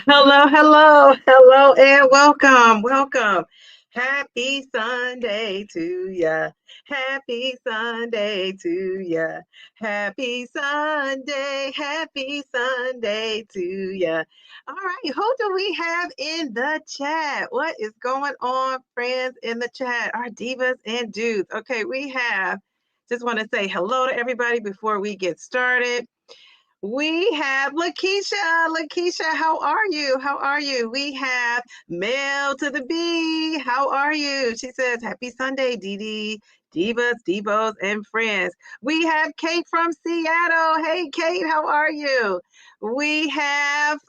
Hello, hello, hello, and welcome, welcome. Happy Sunday to ya. Happy Sunday to ya. Happy Sunday to ya. All right, who do we have in the chat? What is going on, friends, in the chat? Our divas and dudes. Okay, just want to say hello to everybody before we get started. We have Lakeisha. Lakeisha, how are you? How are you? We have Mel to the B. How are you? She says, Happy Sunday, Dee Dee, Divas, Devos, and friends. We have Kate from Seattle. Hey, Kate, how are you? We have,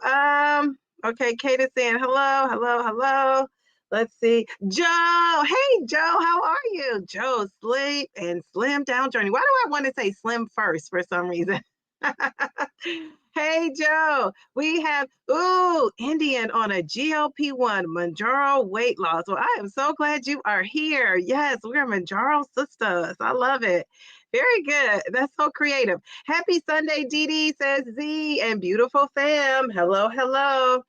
okay, Kate is saying hello, hello, hello. Let's see. Joe. Hey, Joe, how are you? Joe, sleep and slim down journey. Why do I want to say slim first for some reason? Hey Joe, we have Indian on a GLP-1 Mounjaro weight loss. Well, I am so glad you are here. Yes, we're Mounjaro sisters. I love it. Very good. That's so creative. Happy Sunday, Dee Dee, says Z, and beautiful fam. Hello, hello.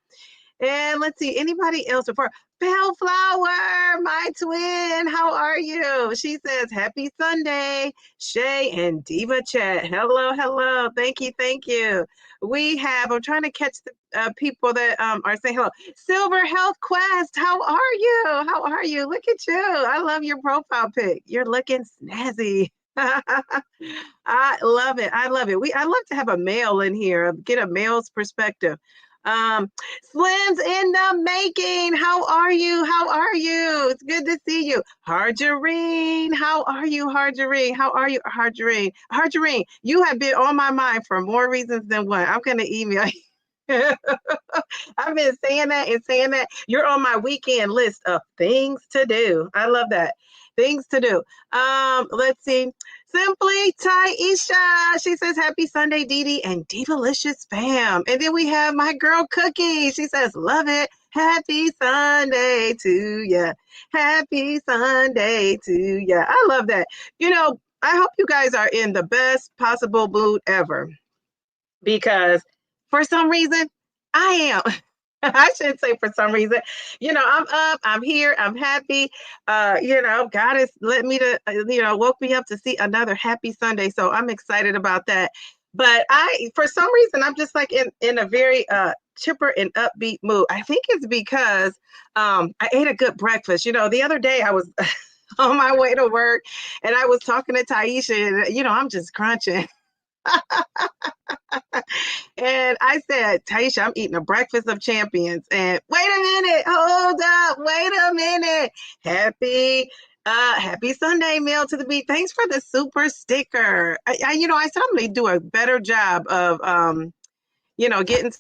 And let's see, anybody else before? Bellflower, my twin, how are you? She says, Happy Sunday. Shay and Diva Chat. Hello, hello. Thank you, thank you. I'm trying to catch the people that are saying hello. Silver Health Quest, how are you? How are you? Look at you. I love your profile pic. You're looking snazzy. I love it. I love it. I love to have a male in here, get a male's perspective. Slim's in the making. How are you? How are you? It's good to see you. Harjareen, how are you, Harjareen? How are you, Harjareen? Harjareen, you have been on my mind for more reasons than one. I'm going to email you. I've been saying that and saying that. You're on my weekend list of things to do. I love that. Things to do. Let's see. Simply Taisha. She says, Happy Sunday, Dee Dee, and Divalicious fam. And then we have my girl Cookie. She says, Love it. Happy Sunday to ya. Happy Sunday to ya. I love that. I hope you guys are in the best possible mood ever because for some reason, I am. I shouldn't say for some reason. I'm up, I'm here, I'm happy. God has let me woke me up to see another happy Sunday. So I'm excited about that. But for some reason, I'm just like in a very chipper and upbeat mood. I think it's because I ate a good breakfast. The other day I was on my way to work and I was talking to Taisha and, I'm just crunching. And I said, Taisha, I'm eating a breakfast of champions. And wait a minute, hold up, wait a minute. Happy Sunday, Mail to the Beat. Thanks for the super sticker. I certainly do a better job of, getting.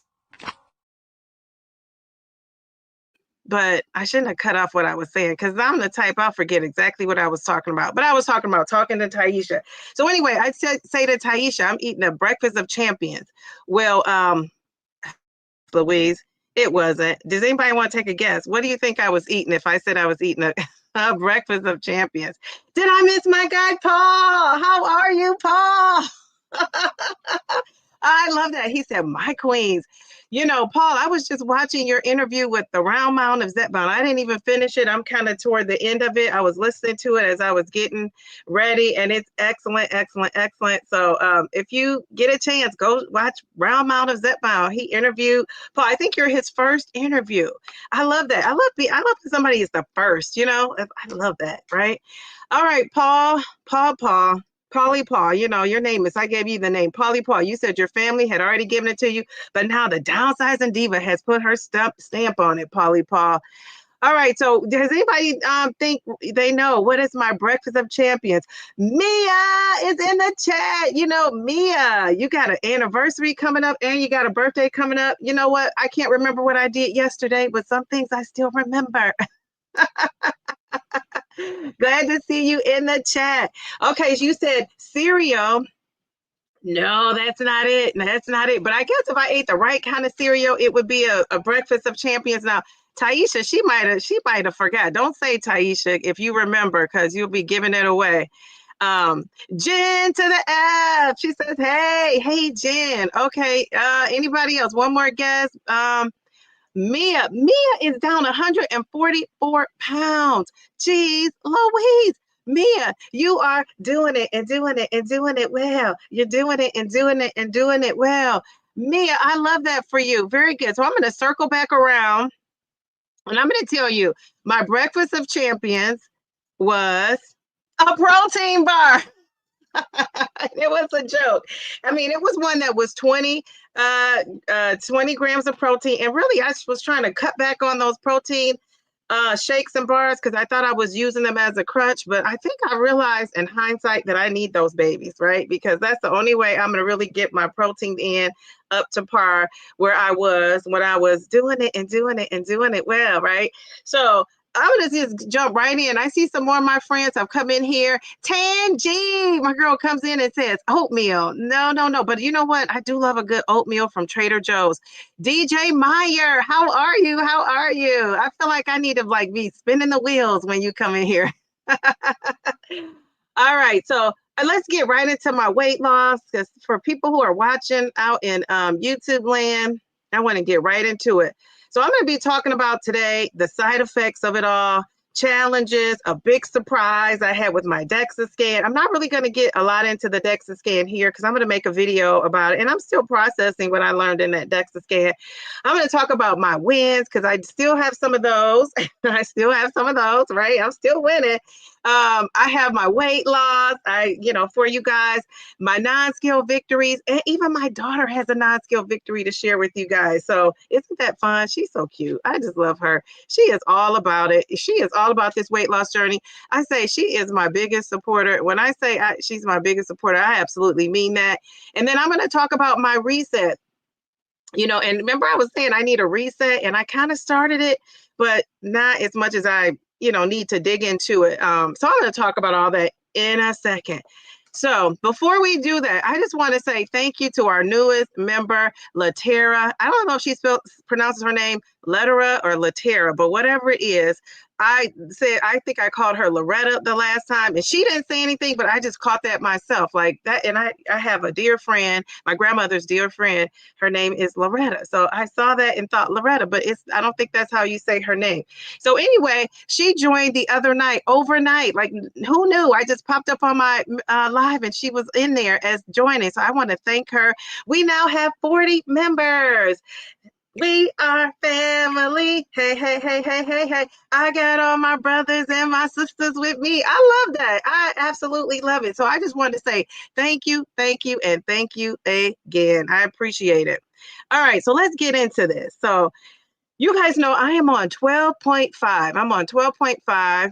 But I shouldn't have cut off what I was saying because I'm the type I'll forget exactly what I was talking about. But I was talking to Taisha. So anyway, I say to Taisha, I'm eating a breakfast of champions. Well, Louise, it wasn't. Does anybody want to take a guess? What do you think I was eating if I said I was eating a breakfast of champions? Did I miss my guy, Paul? How are you, Paul? I love that. He said, my queens. Paul, I was just watching your interview with the Round Mound of Setback. I didn't even finish it. I'm kind of toward the end of it. I was listening to it as I was getting ready, and it's excellent, excellent, excellent. So if you get a chance, go watch Round Mound of Setback. He interviewed Paul. I think you're his first interview. I love that. I love when somebody is the first, I love that, right? All right, Paul. Polly Paul, your name is, I gave you the name, Polly Paul. You said your family had already given it to you, but now the downsizing diva has put her stamp on it, Polly Paul. All right, so does anybody think they know what is my breakfast of champions? Mia is in the chat. Mia, you got an anniversary coming up and you got a birthday coming up. You know what? I can't remember what I did yesterday, but some things I still remember. Glad to see you in the chat. Okay, so you said cereal. No, that's not it. That's not it. But I guess if I ate the right kind of cereal, it would be a breakfast of champions. Now, Taisha, she might have forgot. Don't say Taisha if you remember, because you'll be giving it away. Jen to the F. She says, hey, Jen. Okay. Anybody else? One more guess. Mia is down 144 pounds. Jeez, Louise. Mia, you are doing it and doing it and doing it well. You're doing it and doing it and doing it well. Mia, I love that for you. Very good. So I'm going to circle back around and I'm going to tell you my breakfast of champions was a protein bar. It was a joke. I mean, it was one that was 20 grams of protein. And really, I was trying to cut back on those protein shakes and bars because I thought I was using them as a crutch. But I think I realized in hindsight that I need those babies, right? Because that's the only way I'm going to really get my protein in up to par where I was when I was doing it and doing it and doing it well, right? So I'm gonna just jump right in. I see some more of my friends have come in here. Tan G, my girl comes in and says oatmeal. No. But you know what? I do love a good oatmeal from Trader Joe's. DJ Meyer, how are you? How are you? I feel like I need to like be spinning the wheels when you come in here. All right, so let's get right into my weight loss because for people who are watching out in YouTube land, I want to get right into it. So I'm going to be talking about today the side effects of it all, challenges, a big surprise I had with my DEXA scan. I'm not really going to get a lot into the DEXA scan here because I'm going to make a video about it, and I'm still processing what I learned in that DEXA scan. I'm going to talk about my wins because I still have some of those. I still have some of those, right? I'm still winning. I have my weight loss. For you guys, my non-scale victories, and even my daughter has a non-scale victory to share with you guys. So isn't that fun? She's so cute. I just love her. She is all about it. She is all about this weight loss journey. I say she is my biggest supporter. When I say she's my biggest supporter, I absolutely mean that. And then I'm going to talk about my reset. And remember I was saying I need a reset, and I kind of started it, but not as much as I need to dig into it. So I'm going to talk about all that in a second. So before we do that, I just want to say thank you to our newest member, Latera. I don't know if she pronounces her name Letera or Latera, but whatever it is, I think I called her Loretta the last time, and she didn't say anything, but I just caught that myself like that. And I have a dear friend, my grandmother's dear friend. Her name is Loretta. So I saw that and thought Loretta, but I don't think that's how you say her name. So anyway, she joined the other night, overnight. Like, who knew? I just popped up on my live and she was in there as joining. So I want to thank her. We now have 40 members. We are family. Hey. I got all my brothers and my sisters with me. I love that. I absolutely love it. So I just wanted to say thank you, and thank you again. I appreciate it. All right, so let's get into this. So you guys know I am on 12.5. I'm on 12.5.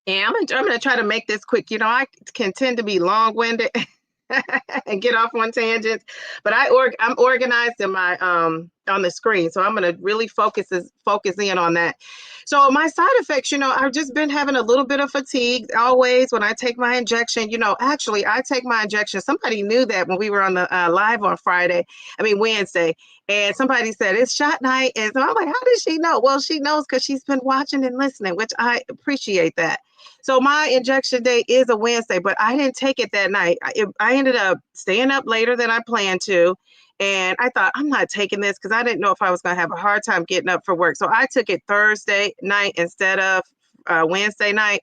And I'm going to try to make this quick. I can tend to be long-winded and get off on tangents, but I'm organized in my on the screen, so I'm going to really focus in on that. So my side effects, I've just been having a little bit of fatigue always when I take my injection. Actually, I take my injection. Somebody knew that when we were on the live on Wednesday, and somebody said it's shot night, and so I'm like, how does she know? Well, she knows because she's been watching and listening, which I appreciate that. So my injection day is a Wednesday, but I didn't take it that night. I ended up staying up later than I planned to. And I thought, I'm not taking this because I didn't know if I was going to have a hard time getting up for work. So I took it Thursday night instead of Wednesday night.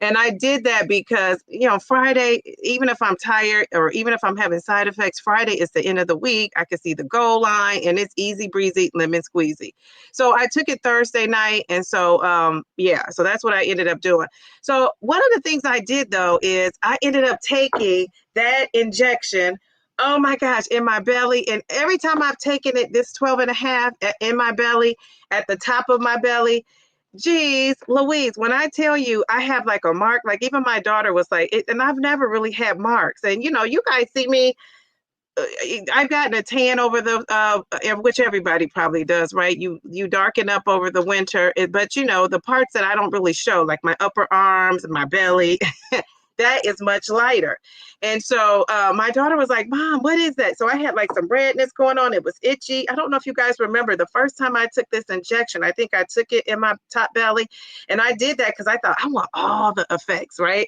And I did that because, Friday, even if I'm tired or even if I'm having side effects, Friday is the end of the week. I can see the goal line and it's easy breezy, lemon squeezy. So I took it Thursday night. And so, so that's what I ended up doing. So one of the things I did, though, is I ended up taking that injection. Oh my gosh, in my belly. And every time I've taken it, this 12.5 in my belly, at the top of my belly, geez, Louise, when I tell you I have like a mark, like even my daughter was like, and I've never really had marks. And, you guys see me, I've gotten a tan over the, which everybody probably does, right? You darken up over the winter, but the parts that I don't really show, like my upper arms and my belly, that is much lighter. And so my daughter was like, Mom, what is that? So I had like some redness going on. It was itchy. I don't know if you guys remember the first time I took this injection, I think I took it in my top belly. And I did that because I thought I want all the effects, right?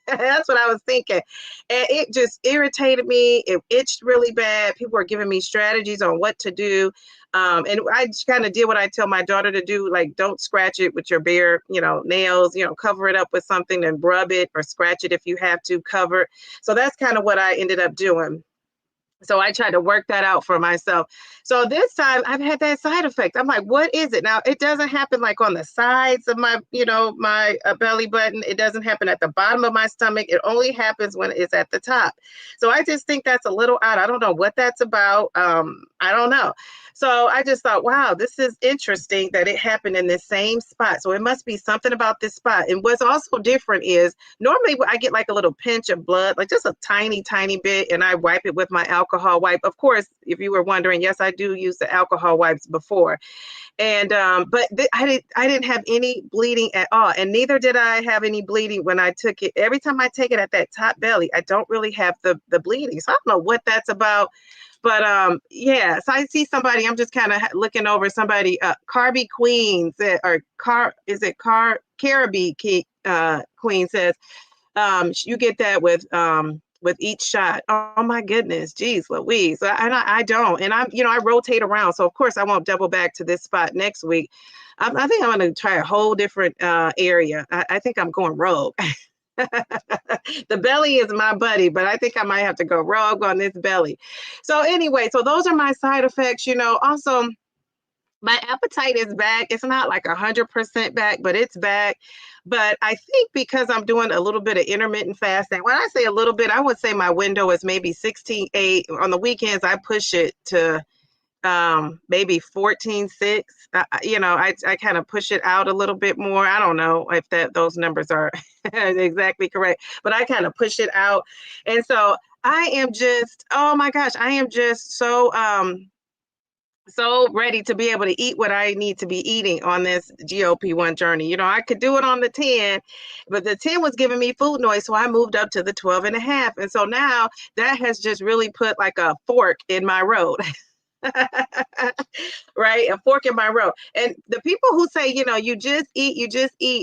That's what I was thinking. And it just irritated me. It itched really bad. People were giving me strategies on what to do. And I kind of did what I tell my daughter to do, like don't scratch it with your bare, nails, cover it up with something and rub it or scratch it if you have to cover it. So that's kind of what I ended up doing. So I tried to work that out for myself. So this time I've had that side effect. I'm like, what is it? Now, it doesn't happen like on the sides of my, my belly button. It doesn't happen at the bottom of my stomach. It only happens when it's at the top. So I just think that's a little odd. I don't know what that's about. I don't know. So I just thought, wow, this is interesting that it happened in the same spot. So it must be something about this spot. And what's also different is normally I get like a little pinch of blood, like just a tiny, tiny bit, and I wipe it with my alcohol wipe. Of course, if you were wondering, yes, I do use the alcohol wipes before. And I didn't have any bleeding at all, and neither did I have any bleeding when I took it. Every time I take it at that top belly, I don't really have the bleeding. So I don't know what that's about. But yeah, so I see somebody, I'm just kind of looking over somebody, Carby Queen said, or Caribe Queen says, you get that with each shot. Oh my goodness, geez, Louise. I don't, and I rotate around, so of course I won't double back to this spot next week. I think I'm going to try a whole different area. I think I'm going rogue. The belly is my buddy, but I think I might have to go rogue on this belly. So anyway, so those are my side effects. Also my appetite is back. It's not like 100% back, but it's back. But I think because I'm doing a little bit of intermittent fasting, when I say a little bit, I would say my window is maybe 16:8. On the weekends, I push it to maybe 14:6. I kind of push it out a little bit more. I don't know if those numbers are exactly correct, but I kind of push it out. And so I am just, oh my gosh, I am just so ready to be able to eat what I need to be eating on this GLP-1 journey. I could do it on the 10, but the 10 was giving me food noise, so I moved up to the 12 and a half. And so now that has just really put like a fork in my road. Right, a fork in my road. And the people who say, you just eat,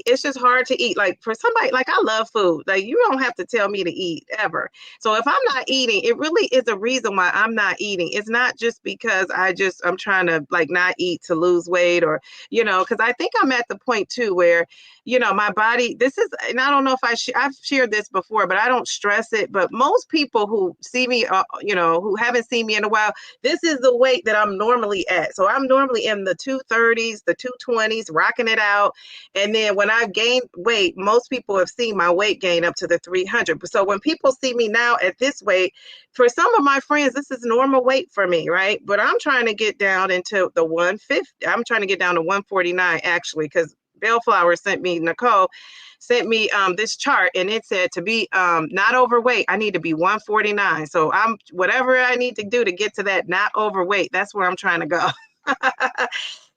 it's just hard to eat. Like for somebody, like I love food, like you don't have to tell me to eat ever. So if I'm not eating, it really is a reason why I'm not eating. It's not just because I'm trying to like not eat to lose weight, or because I think I'm at the point too where my body, this is, and I don't know if I've shared this before, but I don't stress it, but most people who see me, who haven't seen me in a while, this is the weight that I'm normally at. So I'm normally in the 230s, the 220s, rocking it out. And then when I gain weight, most people have seen my weight gain up to the 300. So when people see me now at this weight, for some of my friends, this is normal weight for me, right? But I'm trying to get down into the 150. I'm trying to get down to 149 actually, because Nicole sent me this chart, and it said to be not overweight, I need to be 149. So I'm whatever I need to do to get to that not overweight, that's where I'm trying to go.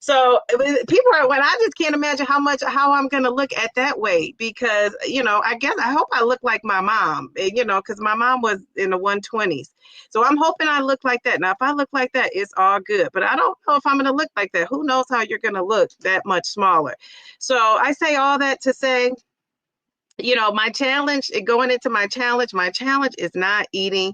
So people are, when I just can't imagine how I'm going to look at that weight, because, I hope I look like my mom, because my mom was in the 120s. So I'm hoping I look like that. Now, if I look like that, it's all good, but I don't know if I'm going to look like that. Who knows how you're going to look that much smaller? So I say all that to say, my challenge, going into my challenge is not eating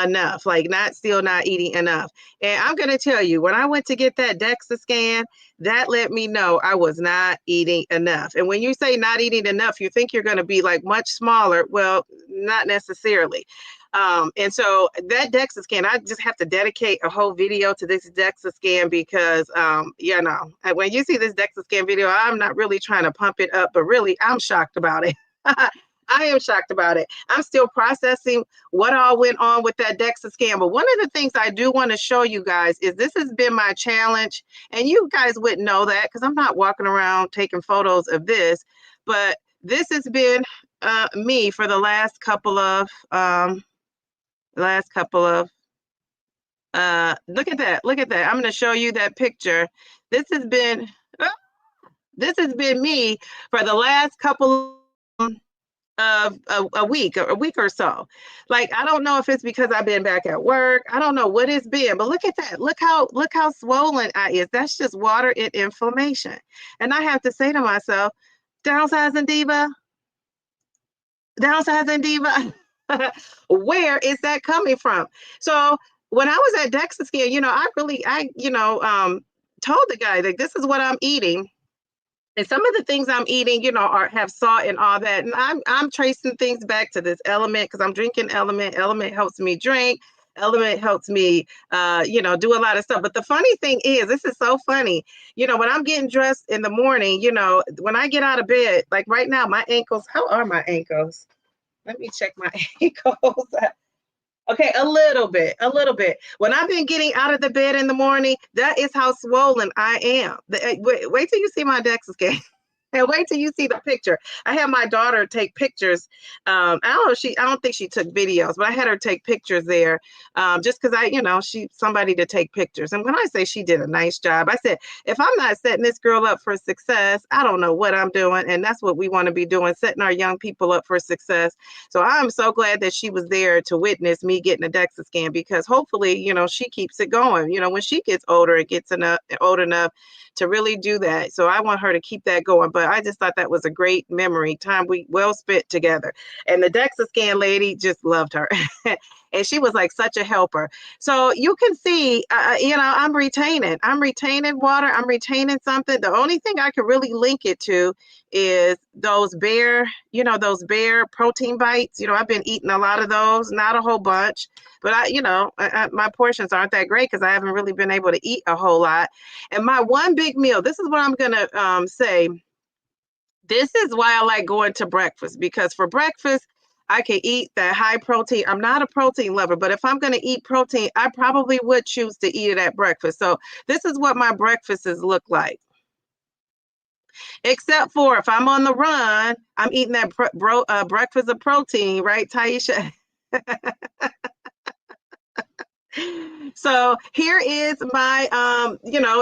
enough, like still not eating enough. And I'm going to tell you, when I went to get that DEXA scan, that let me know I was not eating enough. And when you say not eating enough, you think you're going to be like much smaller. Well, not necessarily. And so that DEXA scan, I just have to dedicate a whole video to this DEXA scan, because, when you see this DEXA scan video, I'm not really trying to pump it up, but really I'm shocked about it. I am shocked about it. I'm still processing what all went on with that DEXA scan. But one of the things I do want to show you guys is this has been my challenge. And you guys wouldn't know that because I'm not walking around taking photos of this. But this has been me for the last couple of look at that. I'm going to show you that picture. This has been me for the last couple of a week or so. Like, I don't know if it's because I've been back at work. I don't know what it's been, but look at that. Look how swollen I is. That's just water and inflammation. And I have to say to myself, downsizing diva, Downsizing diva. Where is that coming from? So when I was at DEXA, told the guy that this is what I'm eating. And some of the things I'm eating, have salt and all that. And I'm tracing things back to this element because I'm drinking element. Element helps me drink. Element helps me, do a lot of stuff. But the funny thing is, this is so funny. When I'm getting dressed in the morning, when I get out of bed, like right now, my ankles, how are my ankles? Let me check my ankles. Okay, a little bit, a little bit. When I've been getting out of the bed in the morning, that is how swollen I am. Wait till you see my DEXA scan. And wait till you see the picture. I had my daughter take pictures. I don't think she took videos, but I had her take pictures there, just because she somebody to take pictures. And when I say she did a nice job, I said, if I'm not setting this girl up for success, I don't know what I'm doing. And that's what we want to be doing, setting our young people up for success. So I'm so glad that she was there to witness me getting a DEXA scan, because hopefully, she keeps it going. When she gets older, it gets old enough to really do that. So I want her to keep that going. But I just thought that was a great memory, time we well spent together. And the DEXA scan lady just loved her. And she was like such a helper. So you can see, I'm retaining water. I'm retaining something. The only thing I could really link it to is those Bear protein bites. I've been eating a lot of those, not a whole bunch, but my portions aren't that great because I haven't really been able to eat a whole lot. And my one big meal, this is what I'm going to say. This is why I like going to breakfast, because for breakfast, I can eat that high protein. I'm not a protein lover, but if I'm going to eat protein, I probably would choose to eat it at breakfast. So this is what my breakfasts look like. Except for if I'm on the run, I'm eating that breakfast of protein, right, Taisha? So here is my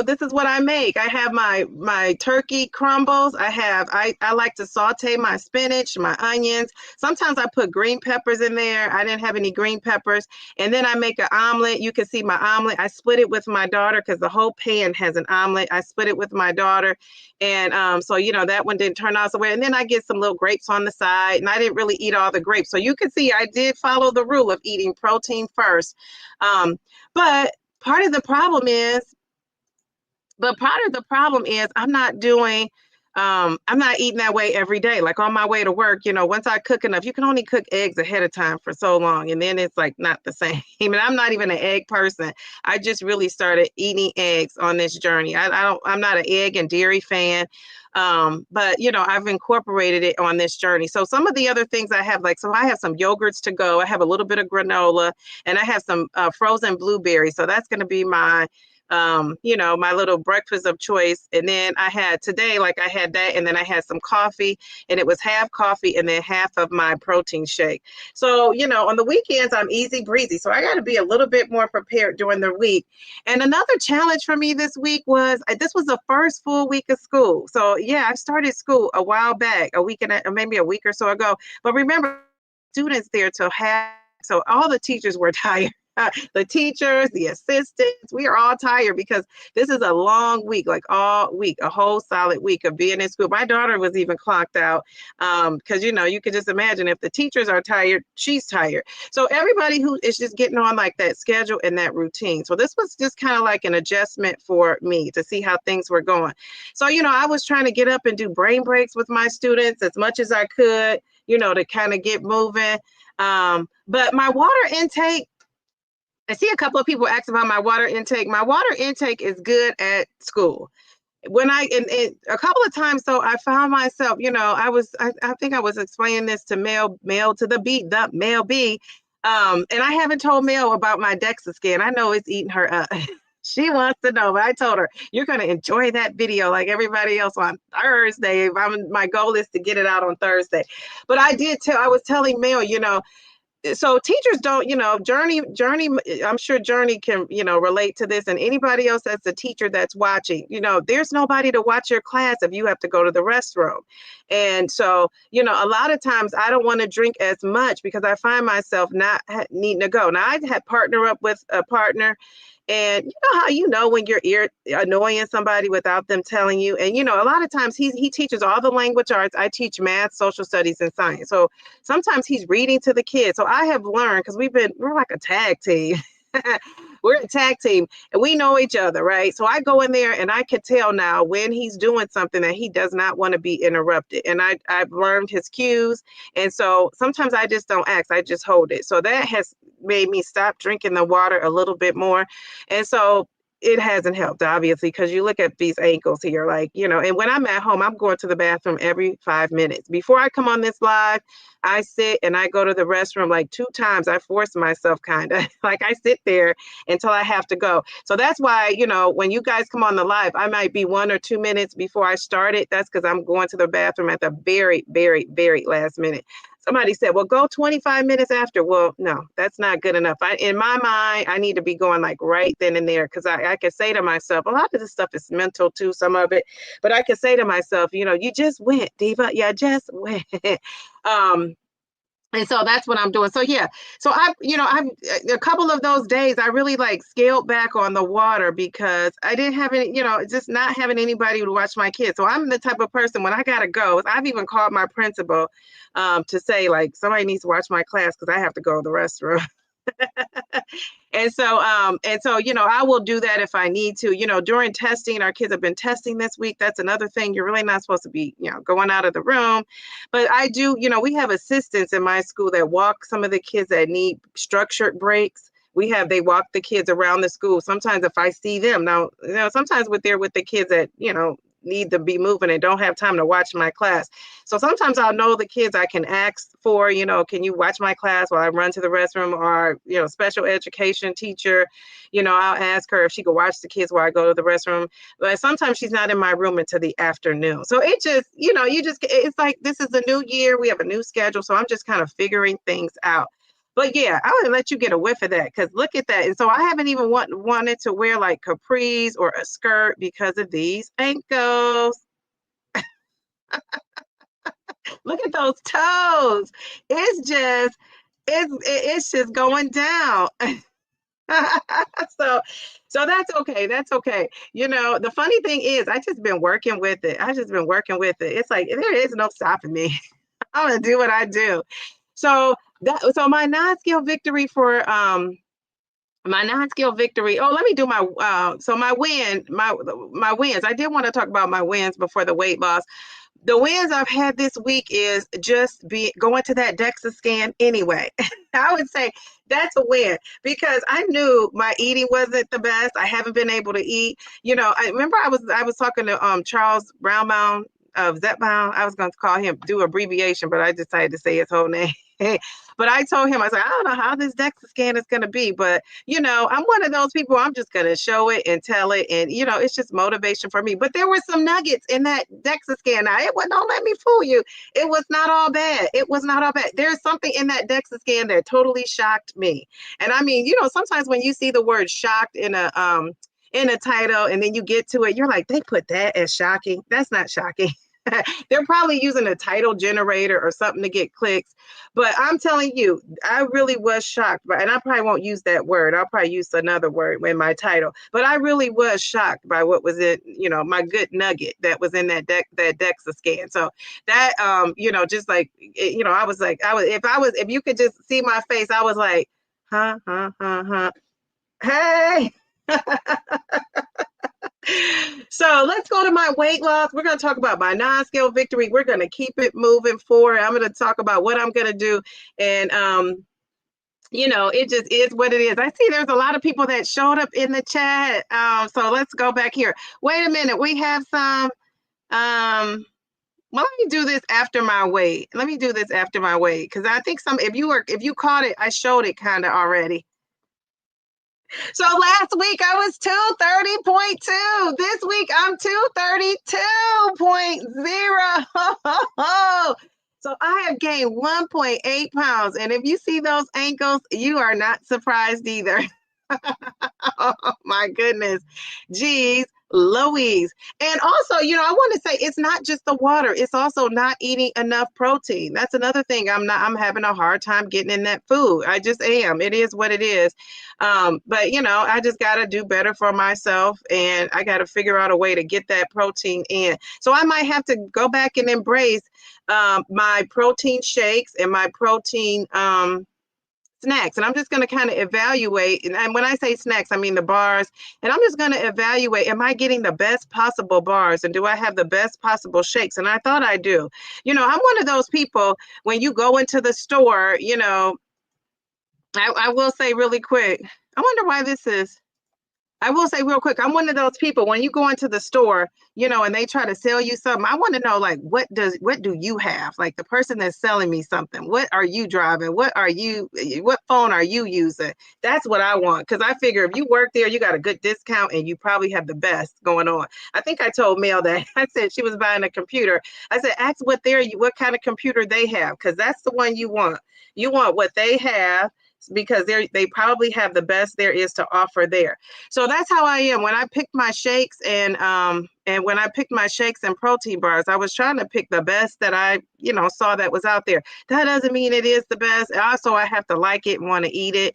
this is what I make. I have my turkey crumbles. I like to saute my spinach, my onions. Sometimes I put green peppers in there. I didn't have any green peppers. And then I make an omelet. You can see my omelet. I split it with my daughter because the whole pan has an omelet. I split it with my daughter. And so that one didn't turn out so well. And then I get some little grapes on the side, and I didn't really eat all the grapes. So you can see I did follow the rule of eating protein first. But part of the problem is I'm not eating that way every day. Like on my way to work, once I cook enough, you can only cook eggs ahead of time for so long. And then it's like not the same. And I'm not even an egg person. I just really started eating eggs on this journey. I'm not an egg and dairy fan. But I've incorporated it on this journey. So some of the other things I have, so I have some yogurts to go. I have a little bit of granola, and I have some frozen blueberries. So that's going to be my my little breakfast of choice. And then I had that, and then I had some coffee, and it was half coffee and then half of my protein shake. So, on the weekends, I'm easy breezy. So I got to be a little bit more prepared during the week. And another challenge for me this week was, this was the first full week of school. So yeah, I started school a while back, maybe a week or so ago. But remember, students there till half. So all the teachers were tired. The teachers, the assistants, we are all tired because this is a long week, like all week, a whole solid week of being in school. My daughter was even clocked out because, you can just imagine if the teachers are tired, she's tired. So everybody who is just getting on like that schedule and that routine. So this was just kind of like an adjustment for me to see how things were going. So, I was trying to get up and do brain breaks with my students as much as I could, to kind of get moving. But my water intake, I see a couple of people ask about my water intake. My water intake is good at school. When and a couple of times, so I found myself, I think I was explaining this to Mel to the Mel B. And I haven't told Mel about my DEXA scan. I know it's eating her up. She wants to know, but I told her, you're going to enjoy that video like everybody else on Thursday. My goal is to get it out on Thursday. But I was telling Mel, so teachers don't, Journey, I'm sure Journey can, relate to this, and anybody else that's a teacher that's watching, there's nobody to watch your class if you have to go to the restroom. And so, a lot of times I don't want to drink as much because I find myself not needing to go. Now I had partner up with a partner, And you know how you know when you're annoying somebody without them telling you. And you know, a lot of times he teaches all the language arts. I teach math, social studies, and science. So sometimes he's reading to the kids. So I have learned because we're like a tag team. We're a tag team and we know each other, right? So I go in there and I can tell now when he's doing something that he does not want to be interrupted. And I've learned his cues. And so sometimes I just don't ask, I just hold it. So that has made me stop drinking the water a little bit more. And so it hasn't helped, obviously, because you look at these ankles here, like, you know, and when I'm at home, I'm going to the bathroom every 5 minutes. Before I come on this live, I sit and I go to the restroom like 2 times. I force myself kind of like I sit there until I have to go. So that's why, you know, when you guys come on the live, I might be 1 or 2 minutes before I start it. That's because I'm going to the bathroom at the very, very, very last minute. Somebody said, well, go 25 minutes after. Well, no, that's not good enough. In my mind, I need to be going like right then and there because I can say to myself, a lot of this stuff is mental too, some of it, but I can say to myself, you know, you just went, Diva. Yeah, just went. um, and so that's what I'm doing. So yeah, so I've a couple of those days I really like scaled back on the water because I didn't have any, you know, just not having anybody to watch my kids. So I'm the type of person when I gotta go. I've even called my principal to say like somebody needs to watch my class because I have to go to the restroom. And so, you know, I will do that if I need to. You know, during testing, our kids have been testing this week. That's another thing. You're really not supposed to be, you know, going out of the room. But I do, you know, we have assistants in my school that walk some of the kids that need structured breaks. They walk the kids around the school. Sometimes if I see them now, you know, sometimes they're with the kids that, you know, need to be moving and don't have time to watch my class. So sometimes I'll know the kids I can ask for, you know, can you watch my class while I run to the restroom, or, you know, special education teacher, you know, I'll ask her if she could watch the kids while I go to the restroom. But sometimes she's not in my room until the afternoon. So it just, you know, it's like, this is a new year. We have a new schedule. So I'm just kind of figuring things out. But yeah, I would let you get a whiff of that because look at that. And so I haven't even wanted to wear like capris or a skirt because of these ankles. Look at those toes. It's just going down. so so that's okay. That's okay. You know, the funny thing is I just been working with it. I just been working with it. It's like there is no stopping me. I'm gonna do what I do. So my non-scale victory for my non-skill victory. Oh, let me do my so my wins. I did want to talk about my wins before the weight loss. The wins I've had this week is just going to that DEXA scan anyway. I would say that's a win because I knew my eating wasn't the best. I haven't been able to eat. You know, I remember I was talking to Charles Brownbaum of Zetbound. I was going to call him, do abbreviation, but I decided to say his whole name. But I told him, I was like, I don't know how this DEXA scan is going to be, but you know, I'm one of those people, I'm just going to show it and tell it. And, you know, it's just motivation for me. But there were some nuggets in that DEXA scan. Now, don't let me fool you. It was not all bad. It was not all bad. There's something in that DEXA scan that totally shocked me. And I mean, you know, sometimes when you see the word shocked in a title and then you get to it, you're like, they put that as shocking. That's not shocking. They're probably using a title generator or something to get clicks. But I'm telling you, I really was shocked. And I probably won't use that word. I'll probably use another word in my title. But I really was shocked by what was in, you know, my good nugget that was in that DEXA scan. So that, you know, just like, you know, if you could just see my face, I was like, huh, huh, huh, huh. Hey. So let's go to my weight loss. We're going to talk about my non-scale victory. We're going to keep it moving forward. I'm going to talk about what I'm going to do. And, you know, it just is what it is. I see there's a lot of people that showed up in the chat. So let's go back here. Wait a minute. We have some. Well, let me do this after my weight. Let me do this after my weight. Because I think if you caught it, I showed it kind of already. So last week I was 230.2. This week I'm 232.0. So I have gained 1.8 pounds. And if you see those ankles, you are not surprised either. Oh my goodness. Geez, Louise. And also, I want to say it's not just the water, it's also not eating enough protein. That's another thing. I'm having a hard time getting in that food. I just am. It is what it is. But I just got to do better for myself, and I got to figure out a way to get that protein in. So I might have to go back and embrace my protein shakes and my protein snacks. And I'm just going to kind of evaluate. And when I say snacks, I mean the bars. And I'm just going to evaluate, am I getting the best possible bars? And do I have the best possible shakes? And I thought I do. I'm one of those people, when you go into the store, I will say really quick, I wonder why this is. I will say real quick, I'm one of those people, when you go into the store, and they try to sell you something, I want to know, like, what do you have? Like, the person that's selling me something, what are you driving? What phone are you using? That's what I want. Because I figure if you work there, you got a good discount and you probably have the best going on. I think I told Mel that. I said she was buying a computer. I said, ask what kind of computer they have, because that's the one you want. You want what they have, because they probably have the best there is to offer there. So that's how I am when I picked my shakes, and when I picked my shakes and protein bars, I was trying to pick the best that I saw that was out there. That doesn't mean it is the best. Also, I have to like it and want to eat it,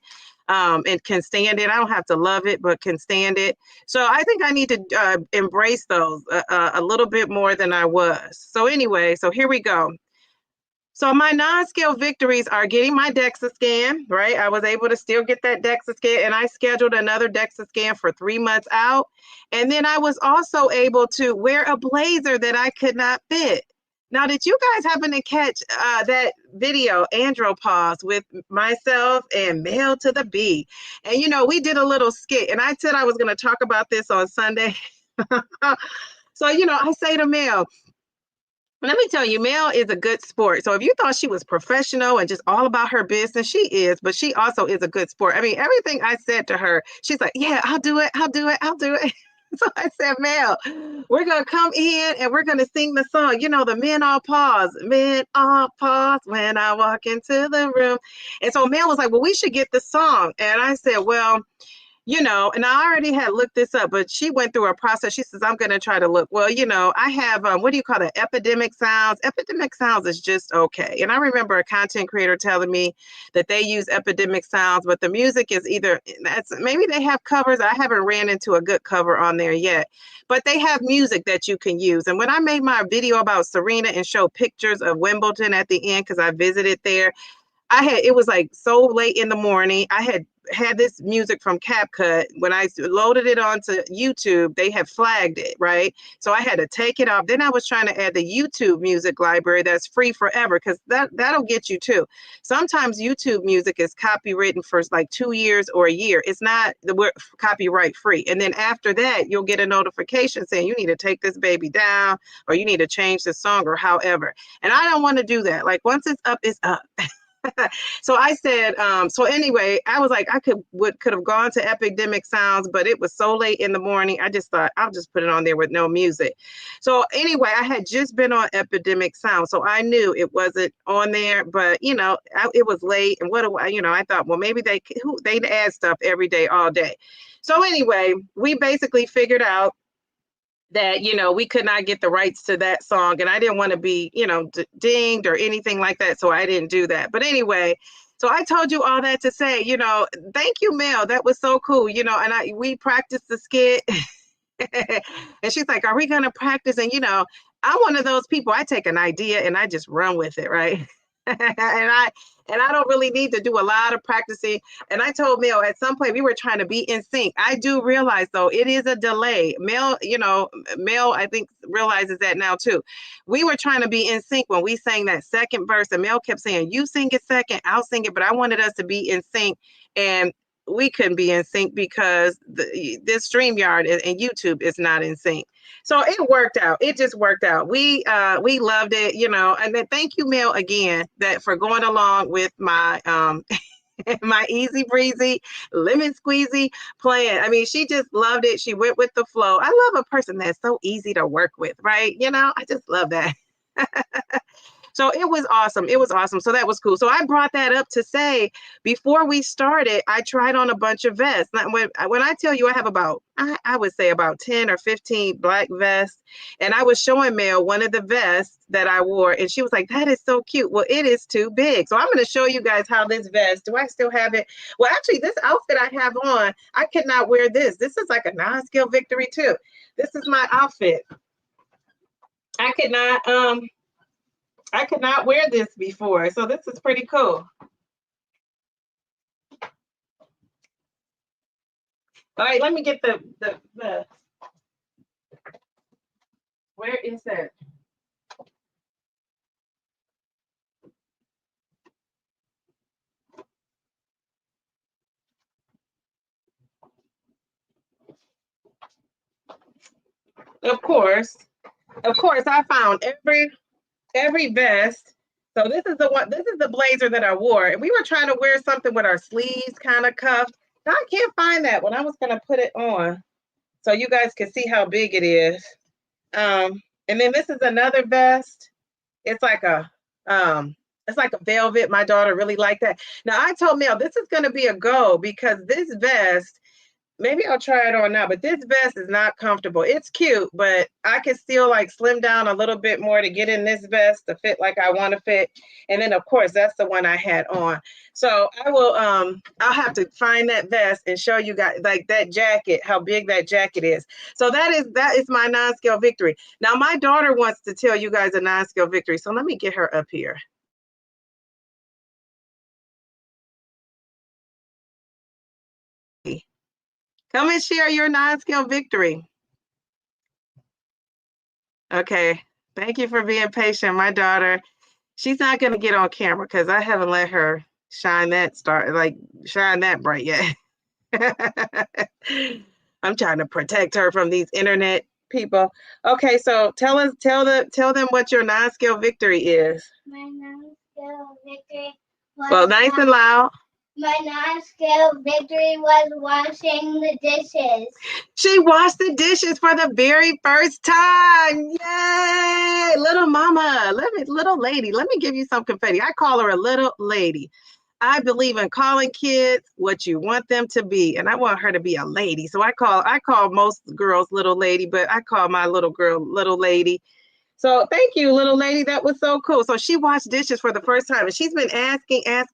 and can stand it. I don't have to love it, but can stand it. So I think I need to embrace those a little bit more than I was. So anyway, so here we go. So my non-scale victories are getting my DEXA scan, right? I was able to still get that DEXA scan, and I scheduled another DEXA scan for 3 months out. And then I was also able to wear a blazer that I could not fit. Now, did you guys happen to catch that video, Andropause, with myself and Mel to the B? And, we did a little skit, and I said I was going to talk about this on Sunday. So, I say to Mel, let me tell you, Mel is a good sport. So if you thought she was professional and just all about her business, she is, but she also is a good sport. I mean, everything I said to her, she's like, yeah, I'll do it. I'll do it. I'll do it. So I said, Mel, we're going to come in and we're going to sing the song. The men all pause. Men all pause when I walk into the room. And so Mel was like, well, we should get the song. And I said, well, and I already had looked this up, but she went through a process. She says, I'm going to try to look. Well, I have, what do you call it? Epidemic Sounds. Epidemic Sounds is just okay. And I remember a content creator telling me that they use Epidemic Sounds, but the music is maybe they have covers. I haven't ran into a good cover on there yet, but they have music that you can use. And when I made my video about Serena and show pictures of Wimbledon at the end, because I visited there, it was like so late in the morning. I had this music from CapCut. When I loaded it onto YouTube, they had flagged it, right? So I had to take it off. Then I was trying to add the YouTube music library that's free forever, because that'll get you too. Sometimes YouTube music is copywritten for like 2 years or a year. It's not copyright free. And then after that, you'll get a notification saying you need to take this baby down, or you need to change the song, or however. And I don't want to do that. Like, once it's up, it's up. So I said, so anyway, I was like, I could have gone to Epidemic Sounds, but it was so late in the morning. I just thought I'll just put it on there with no music. So anyway, I had just been on Epidemic Sounds, so I knew it wasn't on there, but it was late. And I thought, well, maybe they add stuff every day, all day. So anyway, we basically figured out that we could not get the rights to that song, and I didn't want to be dinged or anything like that, so I didn't do that. But anyway, so I told you all that to say, thank you, Mel, that was so cool. And we practiced the skit. And she's like, are we gonna practice? And I'm one of those people, I take an idea and I just run with it, right? And I don't really need to do a lot of practicing. And I told Mel at some point we were trying to be in sync. I do realize, though, it is a delay. Mel, I think realizes that now too. We were trying to be in sync when we sang that second verse, and Mel kept saying, you sing it second, I'll sing it. But I wanted us to be in sync, and we couldn't be in sync because this StreamYard and YouTube is not in sync. So it worked out. It just worked out. We loved it, and then thank you, Mel, again, for going along with my my easy breezy, lemon squeezy plan. I mean, she just loved it. She went with the flow. I love a person that's so easy to work with, right? I just love that. So it was awesome. It was awesome. So that was cool. So I brought that up to say before we started, I tried on a bunch of vests. Now, when I tell you I have about, I would say about 10 or 15 black vests. And I was showing Mel one of the vests that I wore. And she was like, that is so cute. Well, it is too big. So I'm going to show you guys how this vest, do I still have it? Well, actually, this outfit I have on, I could not wear this. This is like a non-scale victory too. This is my outfit. I could not wear this before, so this is pretty cool. All right, let me get the where is that? Of course, I found every vest. So this is the one. This is the blazer that I wore, and we were trying to wear something with our sleeves kind of cuffed. Now I can't find that one. I was gonna put it on so you guys can see how big it is. And then this is another vest. It's like a it's like a velvet. My daughter really liked that. Now I told Mel this is gonna be a go because this vest, maybe I'll try it on now, but this vest is not comfortable. It's cute, but I can still like slim down a little bit more to get in this vest to fit like I want to fit. And then of course that's the one I had on. So I will I'll have to find that vest and show you guys like that jacket, how big that jacket is. So that is my non-scale victory. Now my daughter wants to tell you guys a non-scale victory. So let me get her up here. Come and share your non-scale victory. Okay. Thank you for being patient. My daughter, she's not going to get on camera because I haven't let her shine that bright yet. I'm trying to protect her from these internet people. Okay, so tell them what your non-scale victory is. My non-scale victory was well, nice and loud. My non-scale victory was washing the dishes. She washed the dishes for the very first time. Yay! Little mama, little lady, let me give you some confetti. I call her a little lady. I believe in calling kids what you want them to be, and I want her to be a lady. So I call most girls little lady, but I call my little girl little lady. So thank you, little lady. That was so cool. So she washed dishes for the first time, and she's been asking. I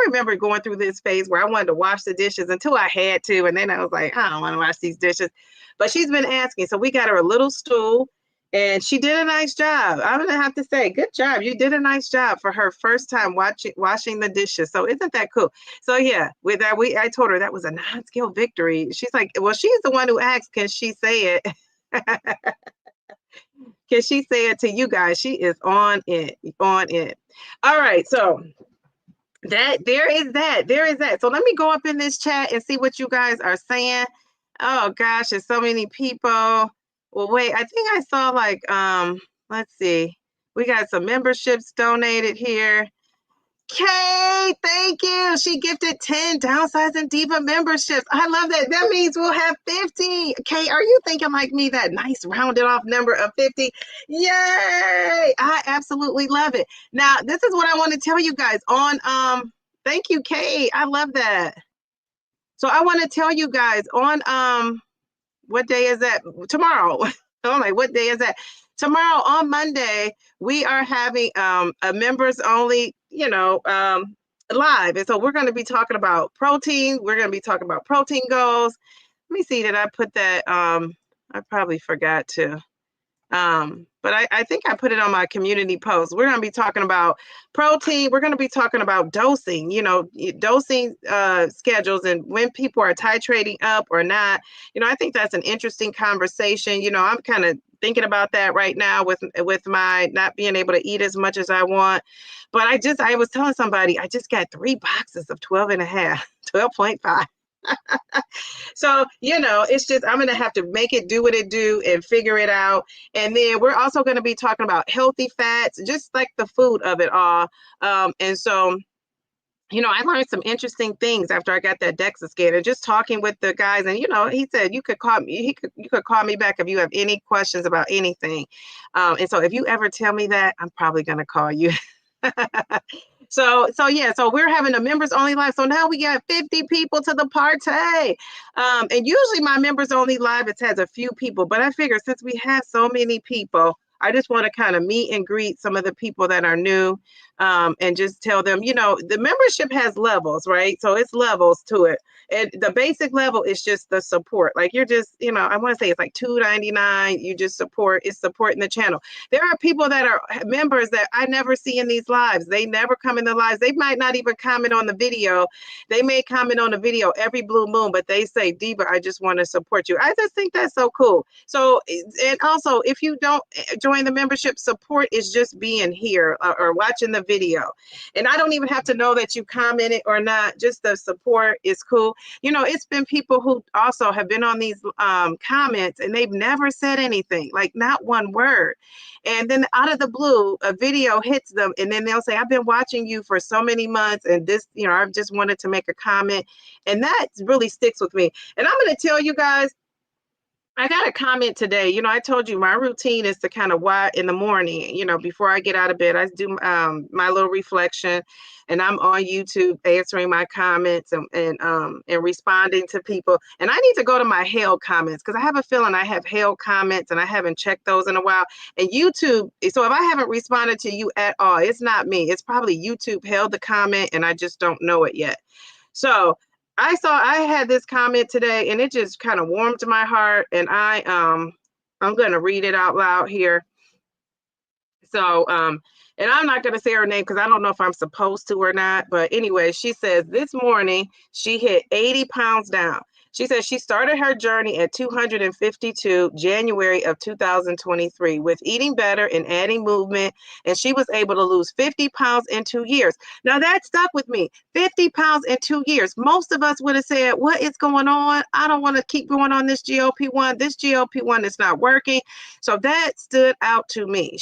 remember going through this phase where I wanted to wash the dishes until I had to, and then I was like, I don't want to wash these dishes. But she's been asking. So we got her a little stool, and she did a nice job. I'm gonna have to say, good job. You did a nice job for her first time washing the dishes. So isn't that cool? So yeah, with that, I told her that was a non-scale victory. She's like, well, she's the one who asked, can she say it? Can she say it to you guys? She is on it. All right, so there is that. So let me go up in this chat and see what you guys are saying. Oh gosh, there's so many people. Well, wait, I think I saw like let's see. We got some memberships donated here. Kay, thank you. She gifted 10 Downsizing Diva memberships. I love that. That means we'll have 50. Kay, are you thinking like me, that nice rounded off number of 50? Yay! I absolutely love it. Now, this is what I want to tell you guys on thank you, Kay. I love that. So I want to tell you guys on what day is that? Tomorrow. I'm like, what day is that? Tomorrow on Monday, we are having a members only, live. And so we're going to be talking about protein. We're going to be talking about protein goals. Let me see, did I put that? I probably forgot to. But I think I put it on my community post. We're going to be talking about protein. We're going to be talking about dosing, dosing schedules and when people are titrating up or not. I think that's an interesting conversation. I'm kind of thinking about that right now with my not being able to eat as much as I want. But I was telling somebody, I just got 3 boxes of 12.5. So, it's just, I'm going to have to make it do what it do and figure it out. And then we're also going to be talking about healthy fats, just like the food of it all. And so I learned some interesting things after I got that DEXA scan and just talking with the guys. And, he said, you could call me, you could call me back if you have any questions about anything. And so if you ever tell me that, I'm probably going to call you. So we're having a members only live. So now we got 50 people to the party. And usually my members only live, it has a few people, but I figure since we have so many people, I just want to kind of meet and greet some of the people that are new, and just tell them, the membership has levels, right? So it's levels to it. And the basic level is just the support. Like you're just, I want to say it's like $2.99. You just it's supporting the channel. There are people that are members that I never see in these lives. They never come in the lives. They might not even comment on the video. They may comment on the video every blue moon, but they say, Diva, I just want to support you. I just think that's so cool. So, and also, if you don't join the membership, support is just being here, or watching the video. And I don't even have to know that you commented or not. Just the support is cool. It's been people who also have been on these comments and they've never said anything, like not one word. And then out of the blue, a video hits them and then they'll say, I've been watching you for so many months and this, I've just wanted to make a comment. And that really sticks with me. And I'm going to tell you guys, I got a comment today. I told you my routine is to kind of in the morning, before I get out of bed, I do my little reflection, and I'm on YouTube answering my comments and responding to people. And I need to go to my held comments because I have a feeling I have held comments and I haven't checked those in a while. And YouTube, so if I haven't responded to you at all, it's not me. It's probably YouTube held the comment and I just don't know it yet. So I had this comment today and it just kind of warmed my heart, and I'm going to read it out loud here. So and I'm not going to say her name because I don't know if I'm supposed to or not, but anyway, she says this morning she hit 80 pounds down. She says she started her journey at 252 January of 2023 with eating better and adding movement, and she was able to lose 50 pounds in 2 years. Now that stuck with me. 50 pounds in 2 years. Most of us would have said, what is going on? I don't want to keep going on this GLP-1. This GLP-1 is not working. So that stood out to me.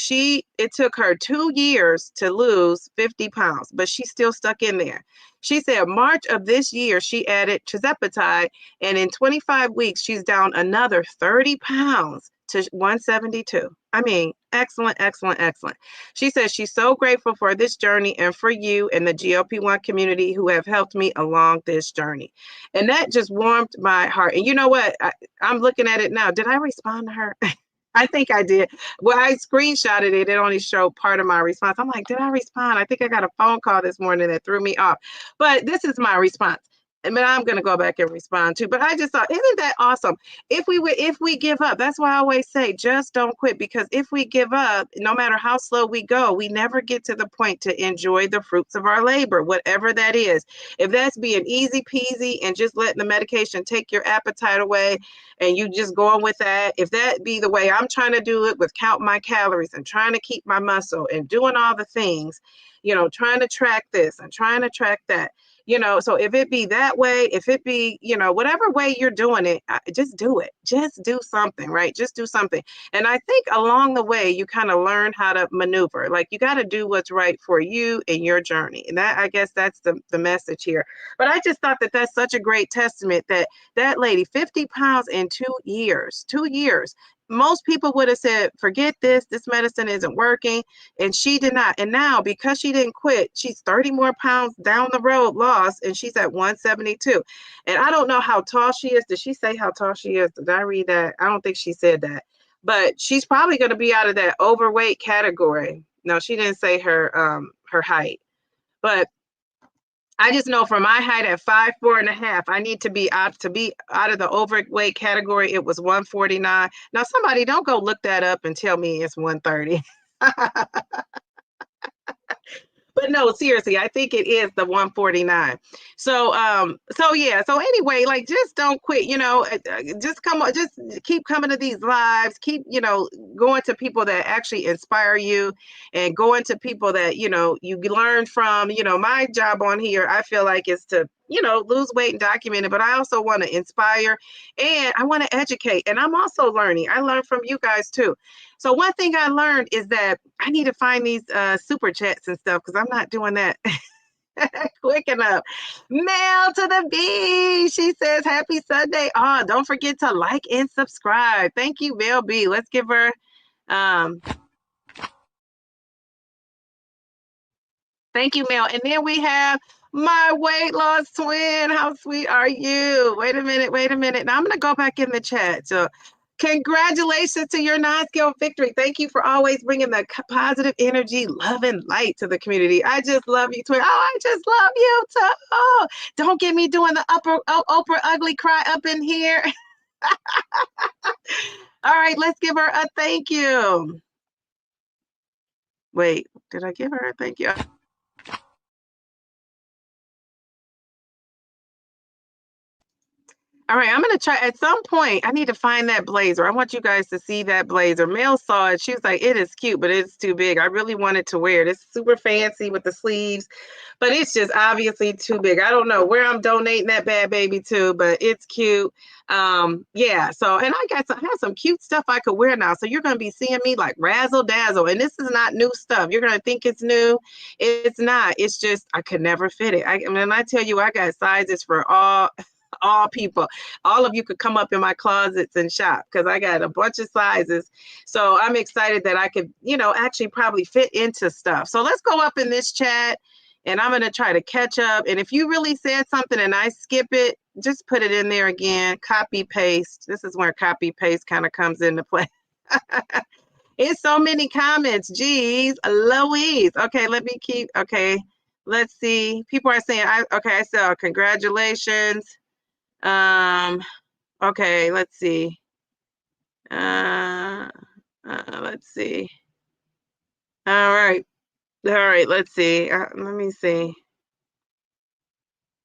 It took her 2 years to lose 50 pounds, but she still stuck in there. She said March of this year, she added tirzepatide, and in 25 weeks, she's down another 30 pounds to 172. I mean, excellent, excellent, excellent. She says she's so grateful for this journey and for you and the GLP-1 community who have helped me along this journey. And that just warmed my heart. And you know what? I'm looking at it now. Did I respond to her? I think I did. Well, I screenshotted it. It only showed part of my response. I'm like, did I respond? I think I got a phone call this morning that threw me off. But this is my response. But I'm going to go back and respond too. But I just thought, isn't that awesome? If we give up, that's why I always say, just don't quit. Because if we give up, no matter how slow we go, we never get to the point to enjoy the fruits of our labor, whatever that is. If that's being easy peasy and just letting the medication take your appetite away and you just going with that, if that be the way I'm trying to do it with counting my calories and trying to keep my muscle and doing all the things, trying to track this and trying to track that. So if it be that way, if it be, whatever way you're doing it, just do it. Just do something, right? Just do something. And I think along the way, you kind of learn how to maneuver. Like you got to do what's right for you and your journey. And I guess that's the message here. But I just thought that that's such a great testament that lady, 50 pounds in 2 years, 2 years. Most people would have said, forget this medicine isn't working. And she did not. And now, because she didn't quit, she's 30 more pounds down the road lost, and she's at 172. And I don't know how tall she is. Did she say how tall she is? Did I read that? I don't think she said that. But she's probably going to be out of that overweight category. No, she didn't say her height. But I just know from my height at 5'4.5", I need to be out of the overweight category. It was 149. Now, somebody don't go look that up and tell me it's 130. But no, seriously, I think it is the 149. So yeah. So anyway, like just don't quit, just keep coming to these lives, keep, going to people that actually inspire you and going to people that, you learn from. My job on here, I feel like is to, lose weight and document it, but I also want to inspire and I want to educate. And I'm also learning. I learn from you guys too. So one thing I learned is that I need to find these super chats and stuff because I'm not doing that. Quick enough. Mail to the B. She says, happy Sunday. Oh, don't forget to like and subscribe. Thank you, Mel B. Let's give her um thank you, Mel. And then we have my weight loss twin. How sweet are you? Wait a minute. Wait a minute. Now I'm going to go back in the chat. So, congratulations to your non-scale victory. Thank you for always bringing the positive energy, love, and light to the community. I just love you, twin. Oh, I just love you too. Oh, don't get me doing the Oprah ugly cry up in here. All right, let's give her a thank you. Wait, did I give her a thank you? All right, I'm gonna try at some point. I need to find that blazer. I want you guys to see that blazer. Mel saw it. She was like, it is cute, but it's too big. I really wanted to wear it. It's super fancy with the sleeves, but it's just obviously too big. I don't know where I'm donating that bad baby to, but it's cute. Yeah, so and I have some cute stuff I could wear now. So you're gonna be seeing me like razzle dazzle, and this is not new stuff. You're gonna think it's new. It's not. It's just I could never fit it. I mean, I tell you, I got sizes for all people. All of you could come up in my closets and shop because I got a bunch of sizes. So I'm excited that I could, actually probably fit into stuff. So let's go up in this chat and I'm going to try to catch up. And if you really said something and I skip it, just put it in there again, copy paste. This is where copy paste kind of comes into play. It's so many comments. Geez, Louise. Okay, let me keep. Okay, let's see. People are saying, I said, congratulations. Okay, let's see. Let's see. All right. All right, let's see. Let me see.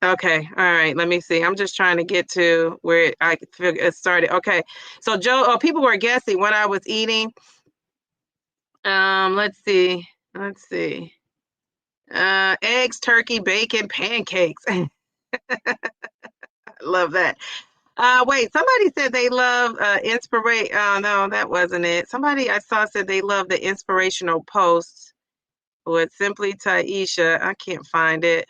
Okay, all right, let me see. I'm just trying to get to where I feel it started. Okay, so Joe, people were guessing what I was eating. Let's see. Let's see. Eggs, turkey, bacon, pancakes. I love that. Wait, somebody said they love inspiration. No, that wasn't it. Somebody I saw said they love the inspirational posts with Simply Taisha. I can't find it.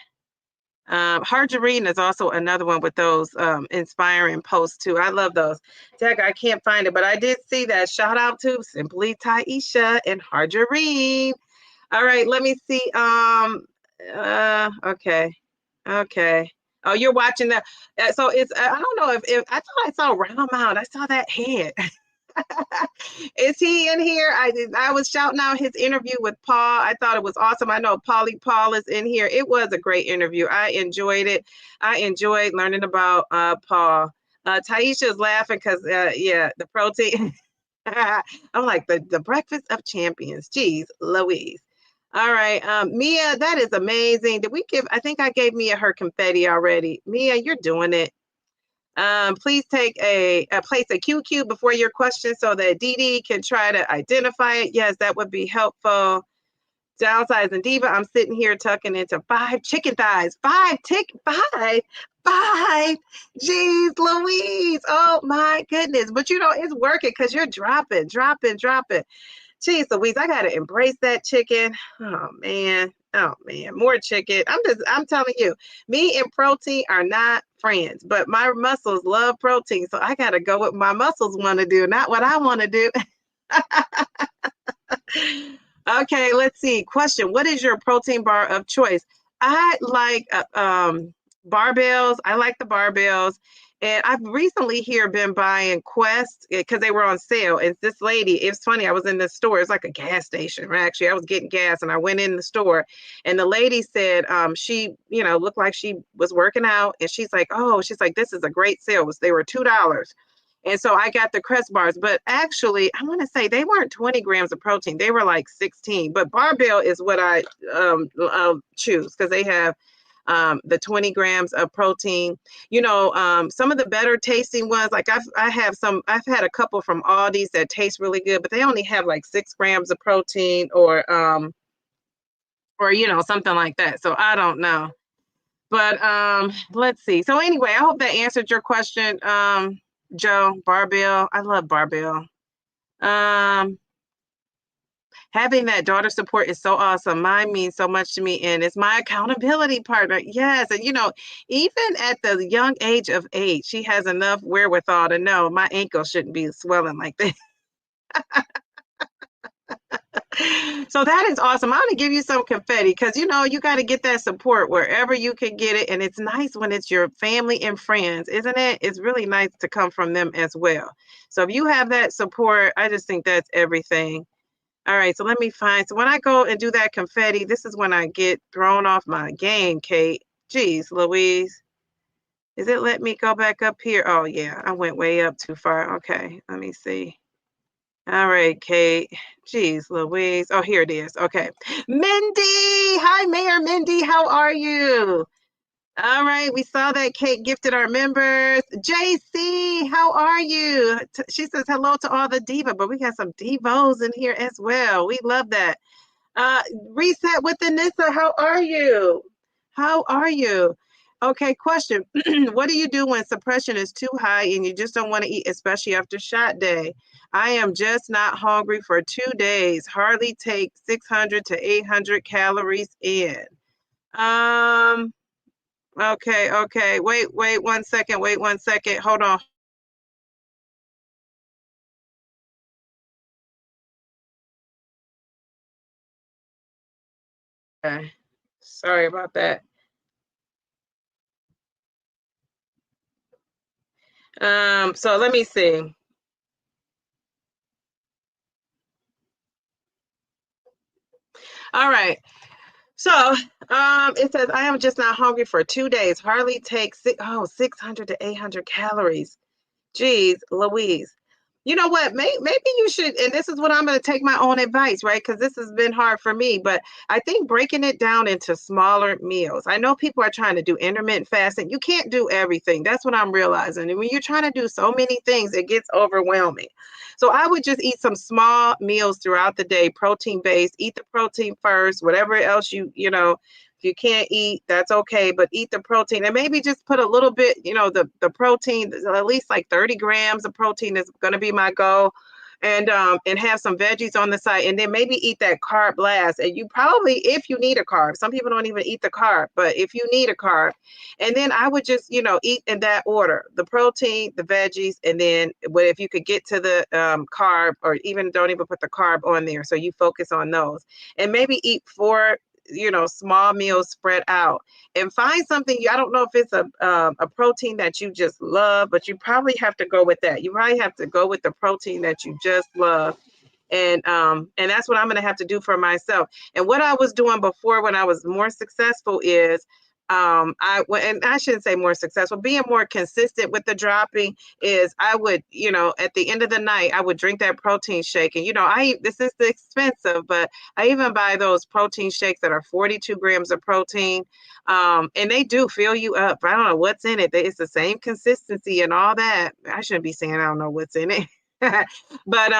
Harjarine is also another one with those inspiring posts too. I love those. Jack, I can't find it, but I did see that. Shout out to Simply Taisha and Harjarine. All right, let me see. Okay. Okay. Oh, you're watching that. So it's, I don't know if I thought I saw Round Mound. I saw that head. Is he in here? I was shouting out his interview with Paul. I thought it was awesome. I know Paul is in here. It was a great interview. I enjoyed it. I enjoyed learning about Paul. Taisha is laughing because, yeah, the protein. I'm like, the breakfast of champions. Geez, Louise. All right. Mia, that is amazing. Did we give, I think I gave Mia her confetti already. Mia, you're doing it. Please take place a QQ before your question so that Dee Dee can try to identify it. Yes, that would be helpful. Downsize and Diva, I'm sitting here tucking into 5 chicken thighs. 5 5. 5. Jeez Louise. Oh my goodness. But it's working because you're dropping. Jeez Louise, I gotta embrace that chicken. Oh man. More chicken. I'm telling you, me and protein are not friends, but my muscles love protein. So I gotta go what my muscles want to do, not what I want to do. Okay, let's see. Question: what is your protein bar of choice? I like barbells. I like the barbells. And I've recently here been buying Quest because they were on sale. And this lady, it's funny, I was in the store. It's like a gas station. Actually, I was getting gas and I went in the store and the lady said she, looked like she was working out. And she's like, this is a great sale. They were $2. And so I got the Crest bars, but actually, I want to say they weren't 20 grams of protein. They were like 16. But barbell is what I choose because they have the 20 grams of protein. Some of the better tasting ones, like I've had a couple from Aldi's that taste really good, but they only have like 6 grams of protein or something like that. So I don't know. But let's see. So anyway, I hope that answered your question. Joe, barbell. I love barbell. Having that daughter support is so awesome. Mine means so much to me, and it's my accountability partner. Yes, and even at the young age of 8, she has enough wherewithal to know my ankle shouldn't be swelling like this. So that is awesome. I'm gonna give you some confetti because you got to get that support wherever you can get it, and it's nice when it's your family and friends, isn't it? It's really nice to come from them as well. So if you have that support, I just think that's everything. All right, so let me find. So when I go and do that confetti, this is when I get thrown off my game, Kate. Jeez, Louise. Is it let me go back up here? Oh, yeah, I went way up too far. Okay, let me see. All right, Kate. Jeez, Louise. Oh, here it is. Okay. Mindy. Hi, Mayor Mindy. How are you? All right, we saw that Kate gifted our members. JC, how are you? She says hello to all the diva, but we got some divos in here as well. We love that. Reset with Anissa, how are you? How are you? Okay, question. What do you do when suppression is too high and you just don't want to eat, especially after shot day? I am just not hungry for 2 days. Hardly take 600 to 800 calories in. Um, okay. Wait 1 second. Wait 1 second. Hold on. Okay. Sorry about that. So let me see. All right. So, it says I am just not hungry for 2 days. Hardly take 600 to 800 calories. Geez, Louise. You know what? Maybe you should, and this is what I'm going to take my own advice, right? Because this has been hard for me, but I think breaking it down into smaller meals. I know people are trying to do intermittent fasting. You can't do everything. That's what I'm realizing. And when you're trying to do so many things, it gets overwhelming. So I would just eat some small meals throughout the day, protein based. Eat the protein first, whatever else if you can't eat, that's okay, but eat the protein and maybe just put a little bit, the protein, at least like 30 grams of protein is going to be my goal. And have some veggies on the side, and then maybe eat that carb last. And you probably, if you need a carb, some people don't even eat the carb, but if you need a carb, and then I would just, eat in that order: the protein, the veggies, and then if you could get to the carb, or even don't even put the carb on there, so you focus on those, and maybe eat 4 small meals spread out, and find something. I don't know if it's a protein that you just love, but you probably have to go with that. You probably have to go with the protein that you just love. And that's what I'm going to have to do for myself. And what I was doing before when I was more successful is and I shouldn't say more successful, being more consistent with the dropping is I would, at the end of the night, I would drink that protein shake. And, this is expensive, but I even buy those protein shakes that are 42 grams of protein. And they do fill you up. I don't know what's in it. It's the same consistency and all that. I shouldn't be saying I don't know what's in it. but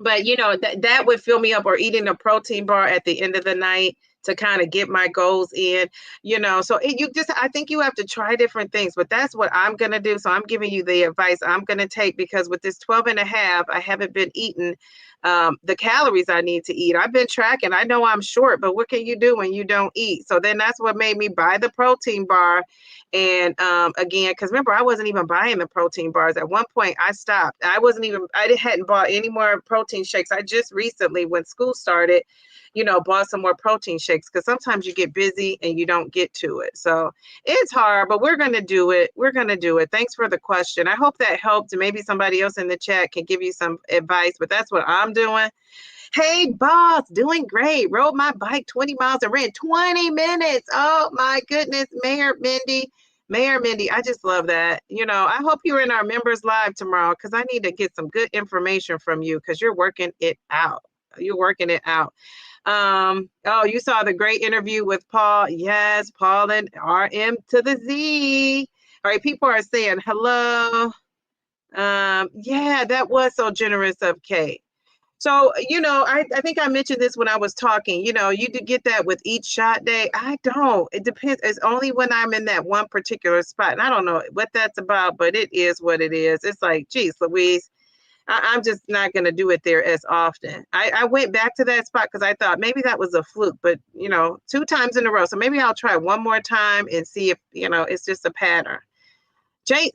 that would fill me up, or eating a protein bar at the end of the night to kind of get my goals in. So I think you have to try different things, but that's what I'm going to do. So I'm giving you the advice I'm going to take, because with this 12 and a half, I haven't been eating the calories I need to eat. I've been tracking. I know I'm short, but what can you do when you don't eat? So then that's what made me buy the protein bar. And again, because remember, I wasn't even buying the protein bars. At one point, I stopped. I hadn't bought any more protein shakes. I just recently, when school started, bought some more protein shakes, because sometimes you get busy and you don't get to it. So it's hard, but we're going to do it. We're going to do it. Thanks for the question. I hope that helped. And maybe somebody else in the chat can give you some advice, but that's what I'm doing. Hey, boss, doing great. Rode my bike 20 miles and ran 20 minutes. Oh, my goodness. Mayor Mindy, I just love that. I hope you're in our members live tomorrow, because I need to get some good information from you, because you're working it out. You're working it out. You saw the great interview with Paul. Yes, Paul and RM to the Z. All right, people are saying hello. Yeah, that was so generous of Kate. So, I think I mentioned this when I was talking. You do get that with each shot day. I don't. It depends. It's only when I'm in that one particular spot. And I don't know what that's about, but it is what it is. It's like, geez, Louise, I'm just not going to do it there as often. I went back to that spot because I thought maybe that was a fluke, but 2 times in a row. So maybe I'll try one more time and see if, it's just a pattern.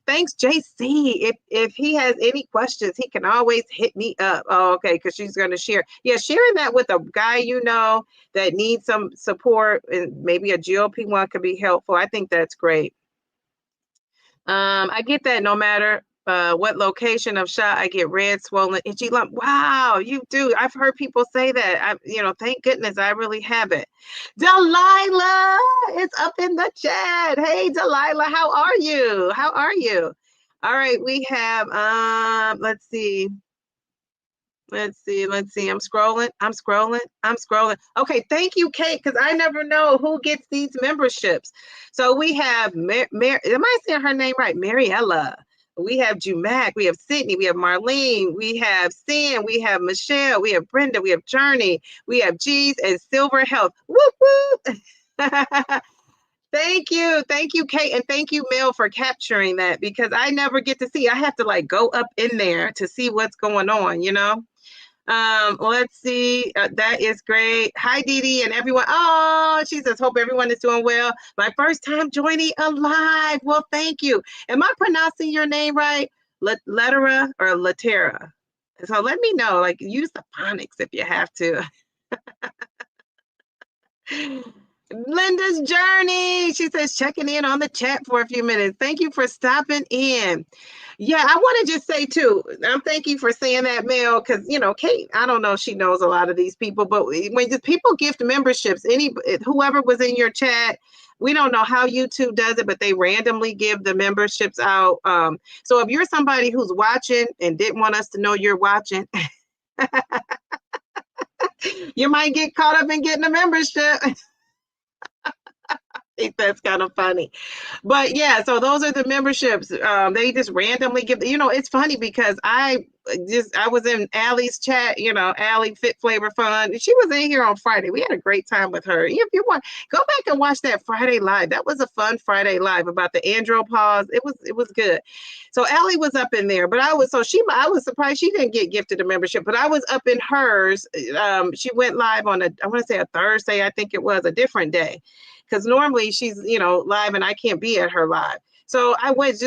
Thanks, JC. If he has any questions, he can always hit me up. Oh, okay, because she's going to share. Yeah, sharing that with a guy that needs some support and maybe a GLP-1 could be helpful. I think that's great. I get that no matter what location of shot, I get red, swollen, itchy lump. Wow, you do. I've heard people say that. Thank goodness I really haven't. Delilah is up in the chat. Hey, Delilah, how are you? How are you? All right, we have, let's see. Let's see. I'm scrolling. Okay, thank you, Kate, because I never know who gets these memberships. So we have, am I saying her name right? Mariella. We have Jumac, we have Sydney, we have Marlene, we have Sam, we have Michelle, we have Brenda, we have Journey, we have G's and Silver Health. Whoop, whoop. Thank you, Kate, and thank you, Mel, for capturing that because I never get to see. I have to go up in there to see what's going on, let's see. That is great. Hi, Dee Dee and everyone. Oh, she says, hope everyone is doing well. My first time joining alive. Well, thank you. Am I pronouncing your name right? Letera or Latera? So let me know. Use the phonics if you have to. Linda's Journey. She says, checking in on the chat for a few minutes. Thank you for stopping in. Yeah, I want to just say too, thank you for saying that, Mel, because Kate, I don't know if she knows a lot of these people, but when people gift memberships, whoever was in your chat, we don't know how YouTube does it, but they randomly give the memberships out. So if you're somebody who's watching and didn't want us to know you're watching, you might get caught up in getting a membership. I think that's kind of funny. But yeah, so those are the memberships. They just randomly give, it's funny because I was in Allie's chat, Allie Fit Flavor Fun. She was in here on Friday. We had a great time with her. If you want, go back and watch that Friday live. That was a fun Friday live about the andropause. It was good. So Allie was up in there, but I was surprised she didn't get gifted a membership, but I was up in hers. She went live on I want to say a Thursday, I think it was a different day. Because normally she's, live and I can't be at her live. So I went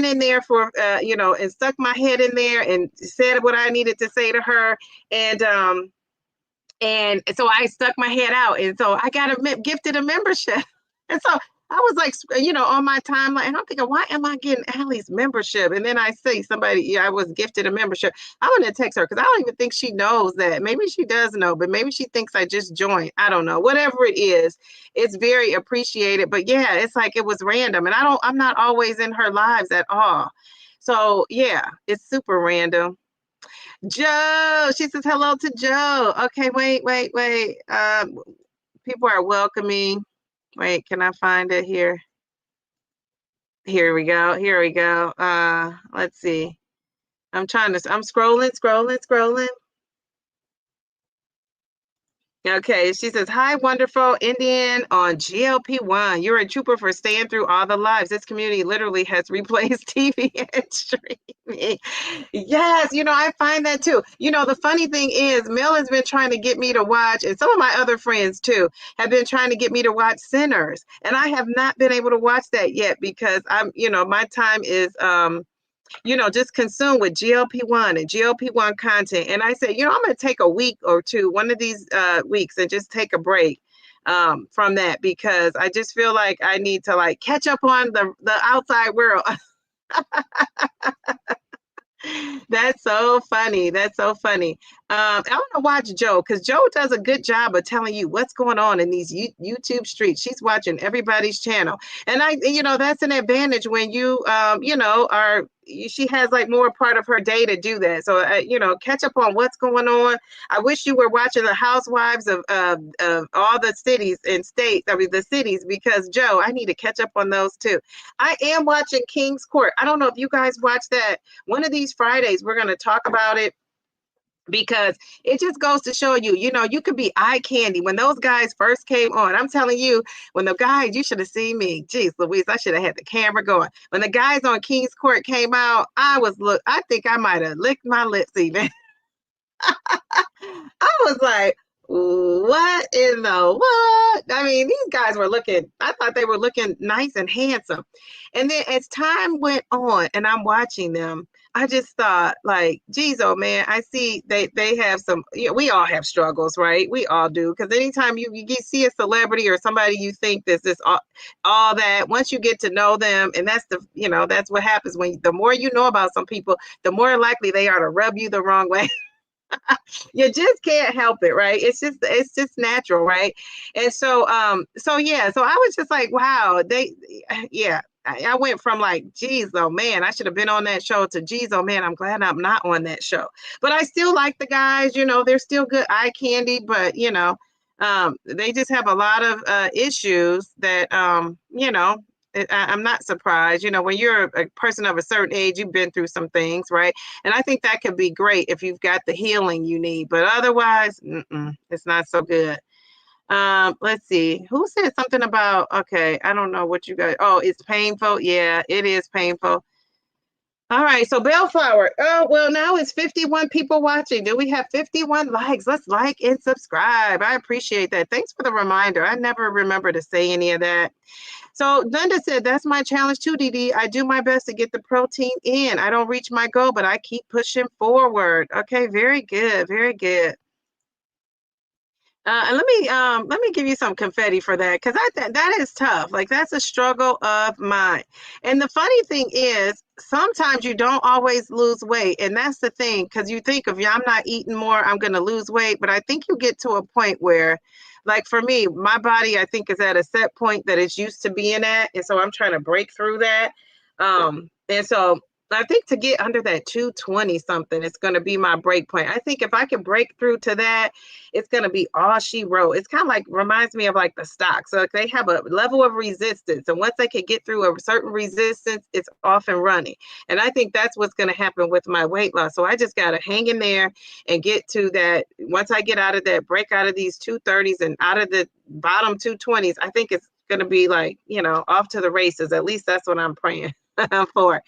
in there for, and stuck my head in there and said what I needed to say to her. And so I stuck my head out. And so I got gifted a membership. And so I was on my timeline and I'm thinking, why am I getting Allie's membership? And then I see somebody, I was gifted a membership. I'm going to text her because I don't even think she knows that. Maybe she does know, but maybe she thinks I just joined. I don't know. Whatever it is, it's very appreciated. But yeah, it's it was random and I'm not always in her lives at all. So yeah, it's super random. Joe, she says hello to Joe. Okay, wait. People are welcoming. Wait, can I find it here? Here we go. Let's see. I'm scrolling. Okay, she says, hi, wonderful Indian on GLP-1. You're a trooper for staying through all the lives. This community literally has replaced TV and streaming. Yes, I find that too. The funny thing is, Mel has been trying to get me to watch, and some of my other friends too, have been trying to get me to watch Sinners. And I have not been able to watch that yet because my time is just consumed with GLP-1 and GLP-1 content. And I said, I'm going to take a week or two, one of these weeks, and just take a break from that because I just feel like I need to catch up on the outside world. That's so funny. I want to watch Joe because Joe does a good job of telling you what's going on in these YouTube streets. She's watching everybody's channel. And that's an advantage when you, she has more part of her day to do that. So, catch up on what's going on. I wish you were watching the housewives of all the cities and states, the cities, because Joe, I need to catch up on those too. I am watching King's Court. I don't know if you guys watch that. One of these Fridays, we're going to talk about it. because it just goes to show you, you could be eye candy. When those guys first came on, I'm telling you, when the guys, you should have seen me. Jeez Louise, I should have had the camera going. When the guys on King's Court came out, I think I might have licked my lips even. I was like, what in the what? I mean, these guys were looking, I thought they were looking nice and handsome. And then as time went on and I'm watching them, I just thought, like, geez, oh man, I see they have some, we all have struggles, right? We all do. Because anytime you see a celebrity or somebody you think this all that, once you get to know them, and that's what happens when the more you know about some people, the more likely they are to rub you the wrong way. You just can't help it, right? It's just natural, right? And so yeah, so I was just like, wow, yeah. I went from like, geez, oh man, I should have been on that show, to geez, oh man, I'm glad I'm not on that show. But I still like the guys, they're still good eye candy, but they just have a lot of issues that I'm not surprised. When you're a person of a certain age, you've been through some things, right? And I think that could be great if you've got the healing you need. But otherwise, it's not so good. Let's see. Who said something about, okay, I don't know what you guys, oh, it's painful. Yeah, it is painful. All right, so Bellflower. Oh, well, now it's 51 people watching. Do we have 51 likes? Let's like and subscribe. I appreciate that. Thanks for the reminder. I never remember to say any of that. So Linda said, that's my challenge too, Dee. I do my best to get the protein in. I don't reach my goal, but I keep pushing forward. Okay, very good, very good. And let me give you some confetti for that, because that is tough. Like, that's a struggle of mine. And the funny thing is, sometimes you don't always lose weight, and that's the thing, because you think if I'm not eating more, I'm going to lose weight. But I think you get to a point where, like for me, my body, I think, is at a set point that it's used to being at, and so I'm trying to break through that. And so I think to get under that 220 something, it's going to be my break point. I think if I can break through to that, it's going to be all she wrote. It's kind of like, reminds me of like the stock. So if they have a level of resistance, and once they can get through a certain resistance, it's off and running. And I think that's what's going to happen with my weight loss. So I just got to hang in there and get to that. Once I get out of that, break out of these 230s and out of the bottom 220s, I think it's going to be like, off to the races. At least that's what I'm praying for.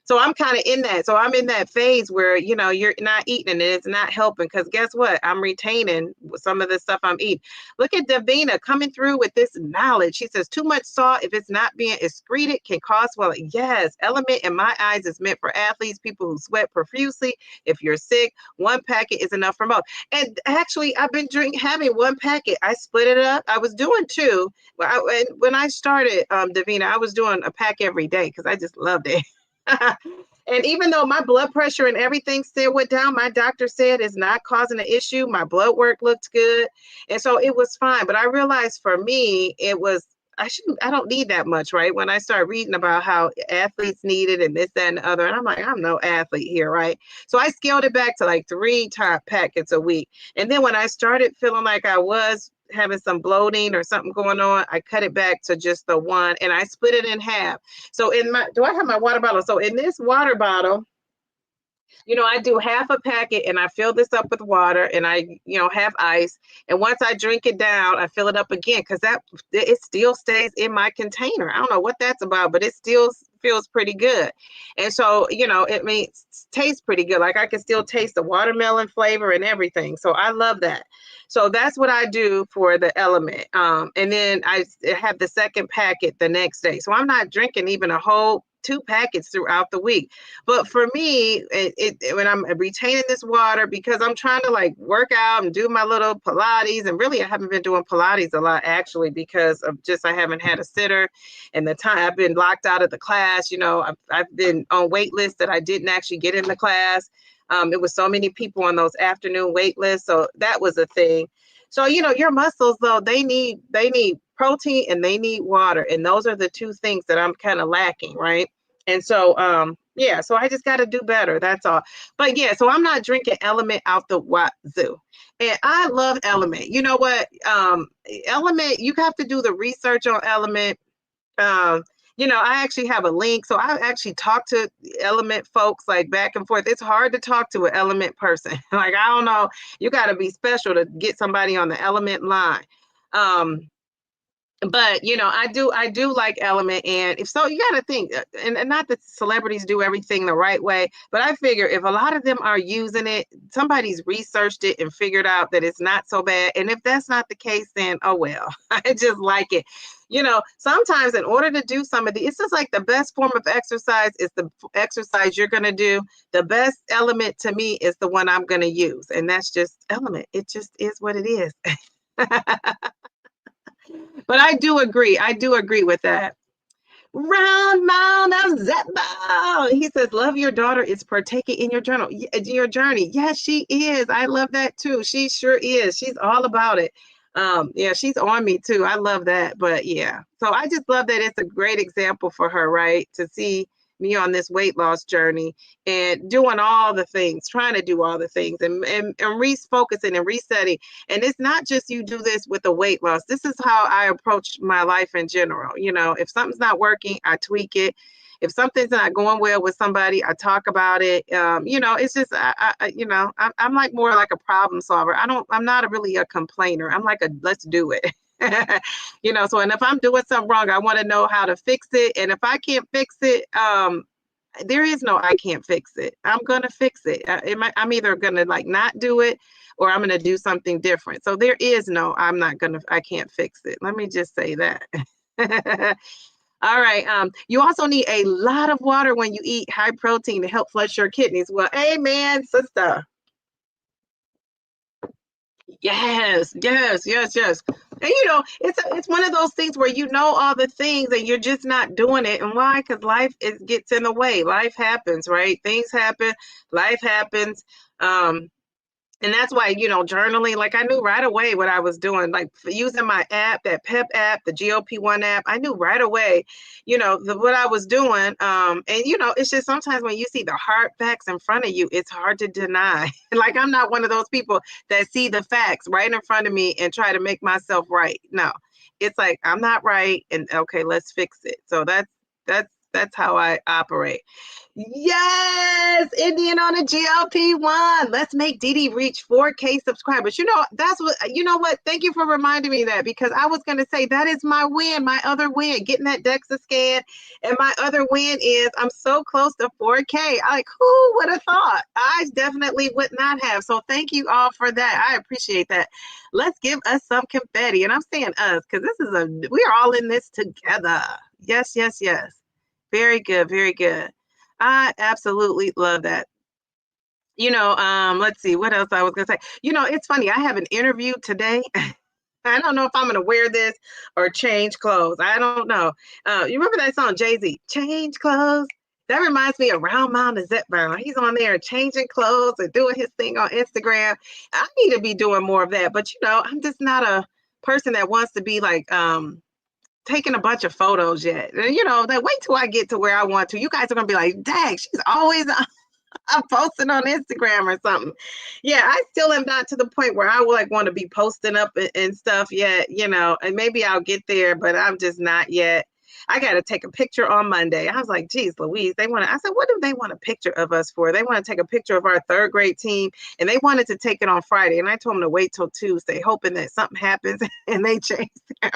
So I'm kind of in that. So I'm in that phase where, you're not eating and it's not helping, because guess what? I'm retaining some of the stuff I'm eating. Look at Davina coming through with this knowledge. She says, too much salt, if it's not being excreted, can cause swelling. Yes, element in my eyes is meant for athletes, people who sweat profusely. If you're sick, one packet is enough for most. And actually, I've been having one packet. I split it up. I was doing two. When I started, Davina, I was doing a pack every day because I just loved it. And even though my blood pressure and everything still went down, my doctor said it's not causing an issue. My blood work looked good. And so it was fine. But I realized for me, I don't need that much, right? When I start reading about how athletes need it and this, that, and the other, and I'm like, I'm no athlete here, right? So I scaled it back to like 3 top packets a week. And then when I started feeling like I was having some bloating or something going on, I cut it back to just the one, and I split it in half. So do I have my water bottle? So in this water bottle, I do half a packet and I fill this up with water, and I, have ice. And once I drink it down, I fill it up again, because it still stays in my container. I don't know what that's about, but it still feels pretty good. And so, it tastes pretty good. Like I can still taste the watermelon flavor and everything. So I love that. So that's what I do for the element. And then I have the second packet the next day. So I'm not drinking even a whole 2 packets throughout the week. But for me, when I'm retaining this water, because I'm trying to like work out and do my little Pilates, and really I haven't been doing Pilates a lot actually, because of just I haven't had a sitter, and the time I've been locked out of the class. I've been on wait lists that I didn't actually get in the class. It was so many people on those afternoon wait lists, so that was a thing. So your muscles, though, they need protein and they need water, and those are the 2 things that I'm kind of lacking, right? And so yeah, so I just got to do better, that's all. But yeah, so I'm not drinking element out the wazoo, and I love element. You know what, element, you have to do the research on element. I actually have a link. So I actually talk to element folks like back and forth. It's hard to talk to an element person. Like, I don't know, you got to be special to get somebody on the element line. But I do like element, and if so, you got to think, and not that celebrities do everything the right way, but I figure if a lot of them are using it, somebody's researched it and figured out that it's not so bad. And if that's not the case, then oh well. I just like it. Sometimes in order to do some of it's just like the best form of exercise is the exercise you're going to do. The best element to me is the one I'm going to use, and that's just element. It just is what it is. But I do agree. I do agree with that. Round mound of Setback. He says, love your daughter is partaking in your journey. Yes, she is. I love that too. She sure is. She's all about it. Yeah, she's on me too. I love that. But yeah, so I just love that it's a great example for her, right? To see me on this weight loss journey and doing all the things, trying to do all the things, and refocusing and resetting. And it's not just you do this with the weight loss. This is how I approach my life in general. If something's not working, I tweak it. If something's not going well with somebody, I talk about it. It's just, I'm like more like a problem solver. I'm not really a complainer. I'm like let's do it. And if I'm doing something wrong, I want to know how to fix it. And if I can't fix it, there is no I can't fix it. I'm going to fix it. I'm either going to like not do it, or I'm going to do something different. So there is no I can't fix it. Let me just say that. All right. You also need a lot of water when you eat high protein to help flush your kidneys. Well, amen, sister. Yes, yes, yes, yes. And it's one of those things where you know all the things and you're just not doing it. And why? Because life gets in the way. Life happens, right? Things happen. Life happens. And that's why, journaling, like I knew right away what I was doing, like using my app, that PEP app, the GLP-1 app. I knew right away, what I was doing. And, it's just sometimes when you see the hard facts in front of you, it's hard to deny. Like, I'm not one of those people that see the facts right in front of me and try to make myself right. No, it's like, I'm not right. And okay, let's fix it. So that's how I operate. Yes, Indian on a GLP-1. Let's make Dee Dee reach 4K subscribers. What? Thank you for reminding me that, because I was going to say that is my win, my other win, getting that DEXA scan. And my other win is I'm so close to 4K. Who would have thought? I definitely would not have. So thank you all for that. I appreciate that. Let's give us some confetti. And I'm saying us because we're all in this together. Yes, yes, yes. Very good. Very good. I absolutely love that. Let's see what else I was gonna say. It's funny. I have an interview today. I don't know if I'm gonna wear this or change clothes. I don't know. You remember that song, Jay-Z, Change Clothes? That reminds me of Round Mountain Setback. He's on there changing clothes and doing his thing on Instagram. I need to be doing more of that, but I'm just not a person that wants to be like taking a bunch of photos yet. That wait till I get to where I want to. You guys are gonna be like, dang, she's always I'm posting on Instagram or something. Yeah, I still am not to the point where I would want to be posting up and stuff yet, and maybe I'll get there, but I'm just not yet. I got to take a picture on Monday. I was like, geez, Louise, I said, what do they want a picture of us for? They want to take a picture of our third grade team, and they wanted to take it on Friday. And I told them to wait till Tuesday, hoping that something happens and they change their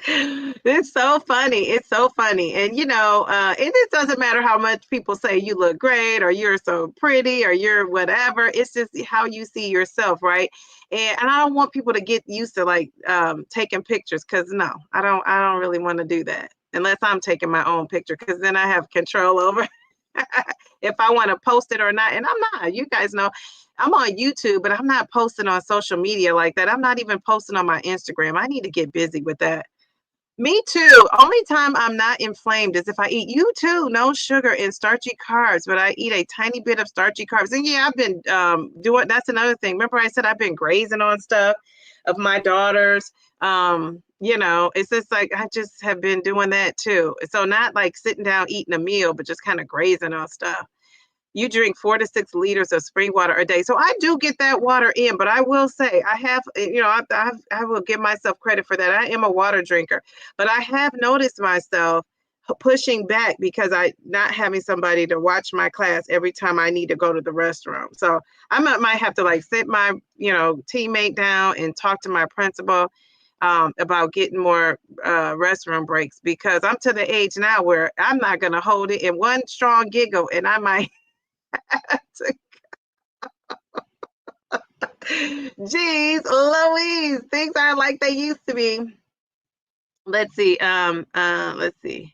It's so funny. It's so funny. And and it doesn't matter how much people say you look great or you're so pretty or you're whatever. It's just how you see yourself, right? And I don't want people to get used to like taking pictures, because no, I don't really want to do that unless I'm taking my own picture, because then I have control over if I want to post it or not. And I'm not. You guys know I'm on YouTube, but I'm not posting on social media like that. I'm not even posting on my Instagram. I need to get busy with that. Me too. Only time I'm not inflamed is if I eat, you too, no sugar and starchy carbs, but I eat a tiny bit of starchy carbs. And yeah, I've been doing, that's another thing. Remember I said I've been grazing on stuff of my daughters. It's just like I just have been doing that too. So not like sitting down eating a meal, but just kind of grazing on stuff. you drink 4 to 6 liters of spring water a day. So I do get that water in, but I will say I have, I will give myself credit for that. I am a water drinker, but I have noticed myself pushing back because I not having somebody to watch my class every time I need to go to the restroom. So I might have to like sit my, teammate down and talk to my principal about getting more restroom breaks, because I'm to the age now where I'm not going to hold it in one strong giggle and I might Jeez Louise, things aren't like they used to be. Let's see. Let's see.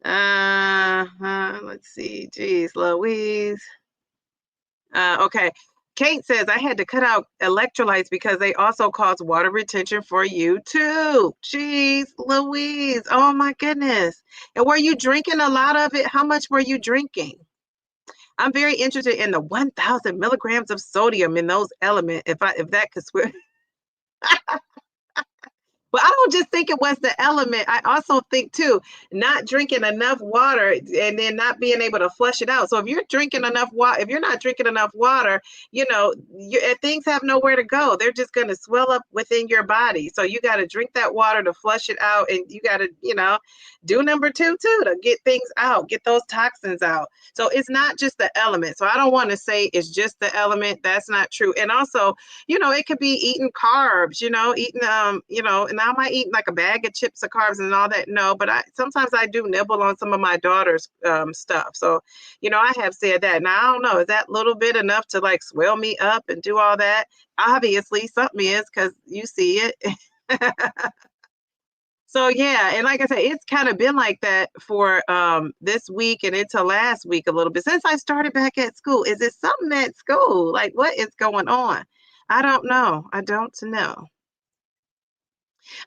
Let's see. Jeez Louise. Okay. Kate says, I had to cut out electrolytes because they also cause water retention for you too. Jeez Louise. Oh my goodness. And were you drinking a lot of it? How much were you drinking? I'm very interested in the 1,000 milligrams of sodium in those elements. If that could swim. But I don't just think it was the element. I also think too, not drinking enough water and then not being able to flush it out. So if you're drinking enough water, if you're not drinking enough water, things have nowhere to go. They're just going to swell up within your body. So you got to drink that water to flush it out, and you got to, do number 2 too to get things out, get those toxins out. So it's not just the element. So I don't want to say it's just the element. That's not true. And also, it could be eating carbs, eating, and I might eat like a bag of chips of carbs and all that. No, but sometimes I do nibble on some of my daughter's stuff. So, I have said that. Now, I don't know, is that little bit enough to like swell me up and do all that? Obviously, something is, because you see it. So yeah, and like I said, it's kind of been like that for this week and into last week a little bit since I started back at school. Is it something at school? Like, what is going on? I don't know. I don't know.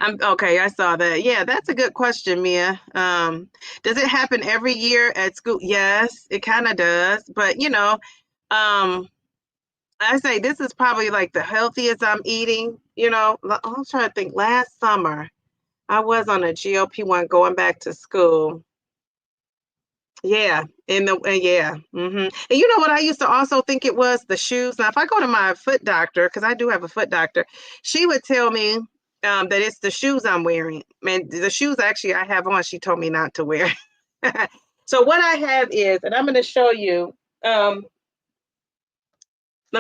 I'm okay. I saw that. Yeah, that's a good question, Mia. Does it happen every year at school? Yes, it kind of does. But I say this is probably like the healthiest I'm eating. I'm trying to think. Last summer, I was on a GLP-1 going back to school. Yeah, yeah. And you know what I used to also think it was? The shoes. Now, if I go to my foot doctor, because I do have a foot doctor, she would tell me that it's the shoes I'm wearing. And the shoes actually I have on, she told me not to wear. So what I have is, and I'm going to show you. Let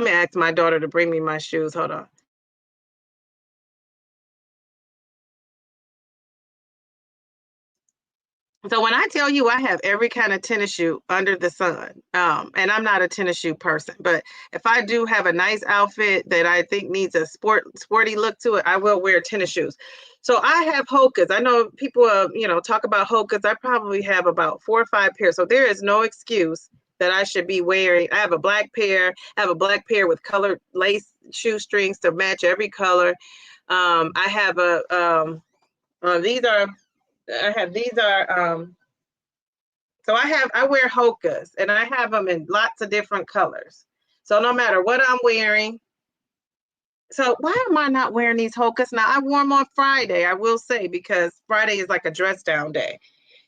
me ask my daughter to bring me my shoes. Hold on. So when I tell you I have every kind of tennis shoe under the sun, and I'm not a tennis shoe person, but if I do have a nice outfit that I think needs a sporty look to it, I will wear tennis shoes. So I have Hokas. I know people, talk about Hokas. I probably have about 4 or 5 pairs. So there is no excuse that I should be wearing. I have a black pair. I have a black pair with colored lace shoestrings to match every color. I have these are. So I wear Hokas, and I have them in lots of different colors. So no matter what I'm wearing. So why am I not wearing these Hokas? Now I wore them on Friday, I will say, because Friday is like a dress down day.